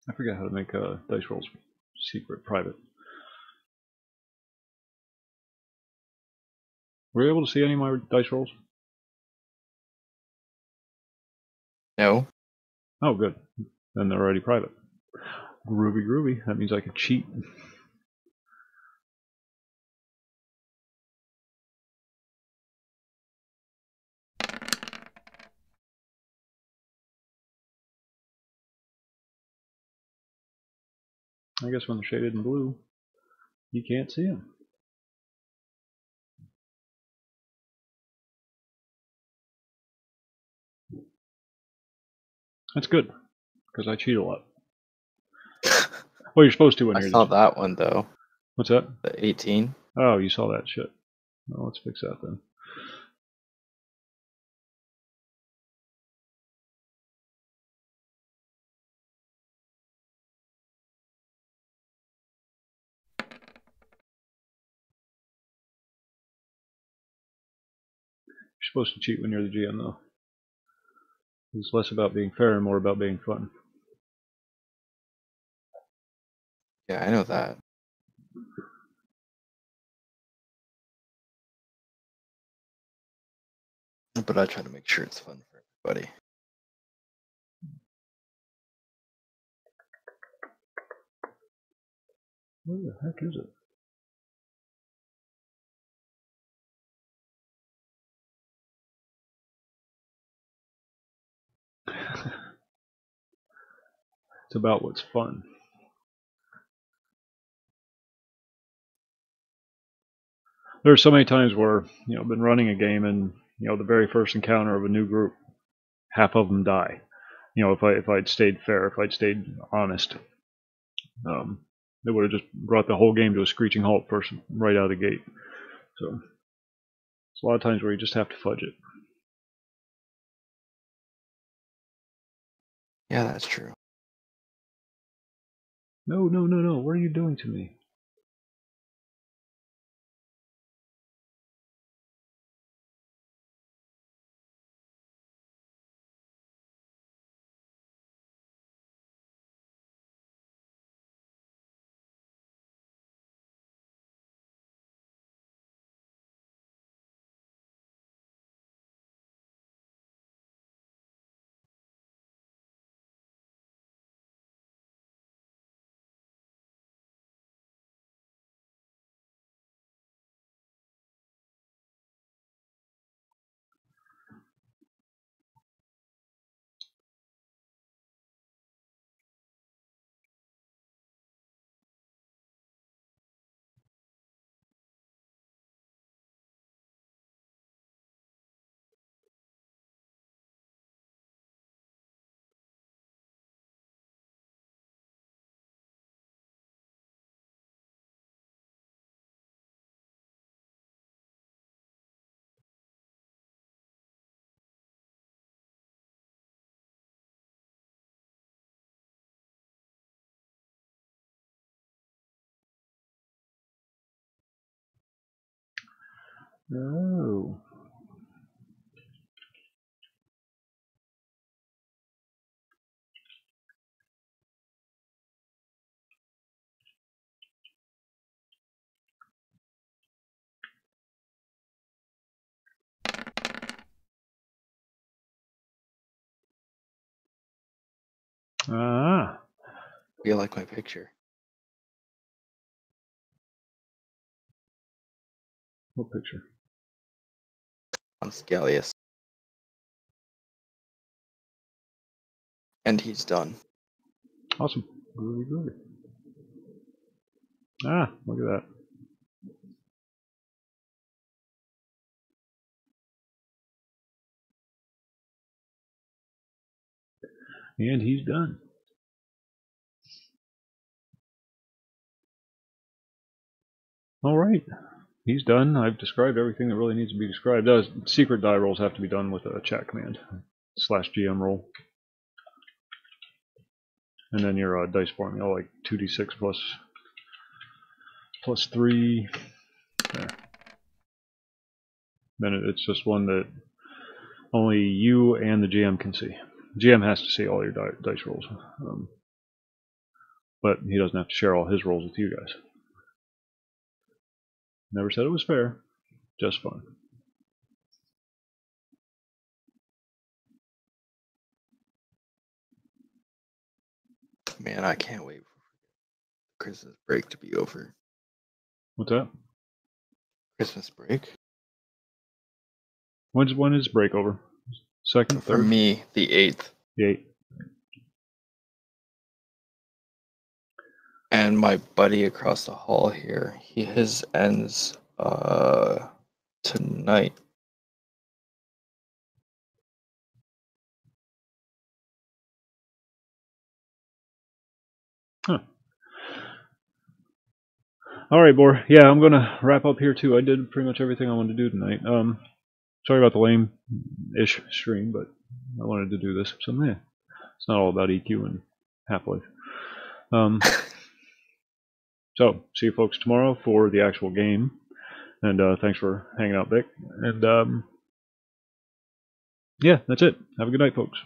I forget how to make dice rolls secret, private. Were you able to see any of my dice rolls? No? Oh, good. Then they're already private. Groovy, groovy. That means I could cheat. I guess when they're shaded in blue, you can't see them. That's good, because I cheat a lot. Well, you're supposed to when I you're saw just... that one though. What's that? The 18. Oh, you saw that shit. Well, let's fix that then. You're supposed to cheat when you're the GM, though. It's less about being fair and more about being fun. Yeah, I know that. But I try to make sure it's fun for everybody. Where the heck is it? It's about what's fun. There are so many times where, I've been running a game and, the very first encounter of a new group, half of them die. If I'd stayed fair, if I'd stayed honest, they would have just brought the whole game to a screeching halt first, right out of the gate. So, it's a lot of times where you just have to fudge it. Yeah, that's true. No, no, no, no. What are you doing to me? No. Ah. You like my picture? What picture? On Scalius. And he's done. Awesome. Groovy, groovy. Ah, look at that. And he's done. All right. He's done. I've described everything that really needs to be described. Secret die rolls have to be done with a chat command /GM roll. And then your dice formula, like 2d6 plus 3. There. Then it's just one that only you and the GM can see. GM has to see all your dice rolls. But he doesn't have to share all his rolls with you guys. Never said it was fair, just fun. Man, I can't wait for Christmas break to be over. What's that? Christmas break? When is break over? Second, For third? me, the 8th. The 8th. And my buddy across the hall here, his ends tonight. All right, Boar. Yeah, I'm gonna wrap up here too. I did pretty much everything I wanted to do tonight. Sorry about the lame-ish stream, but I wanted to do this. So yeah, it's not all about EQ and Half-Life. So see you folks tomorrow for the actual game, and thanks for hanging out, Vic. And yeah, that's it. Have a good night, folks.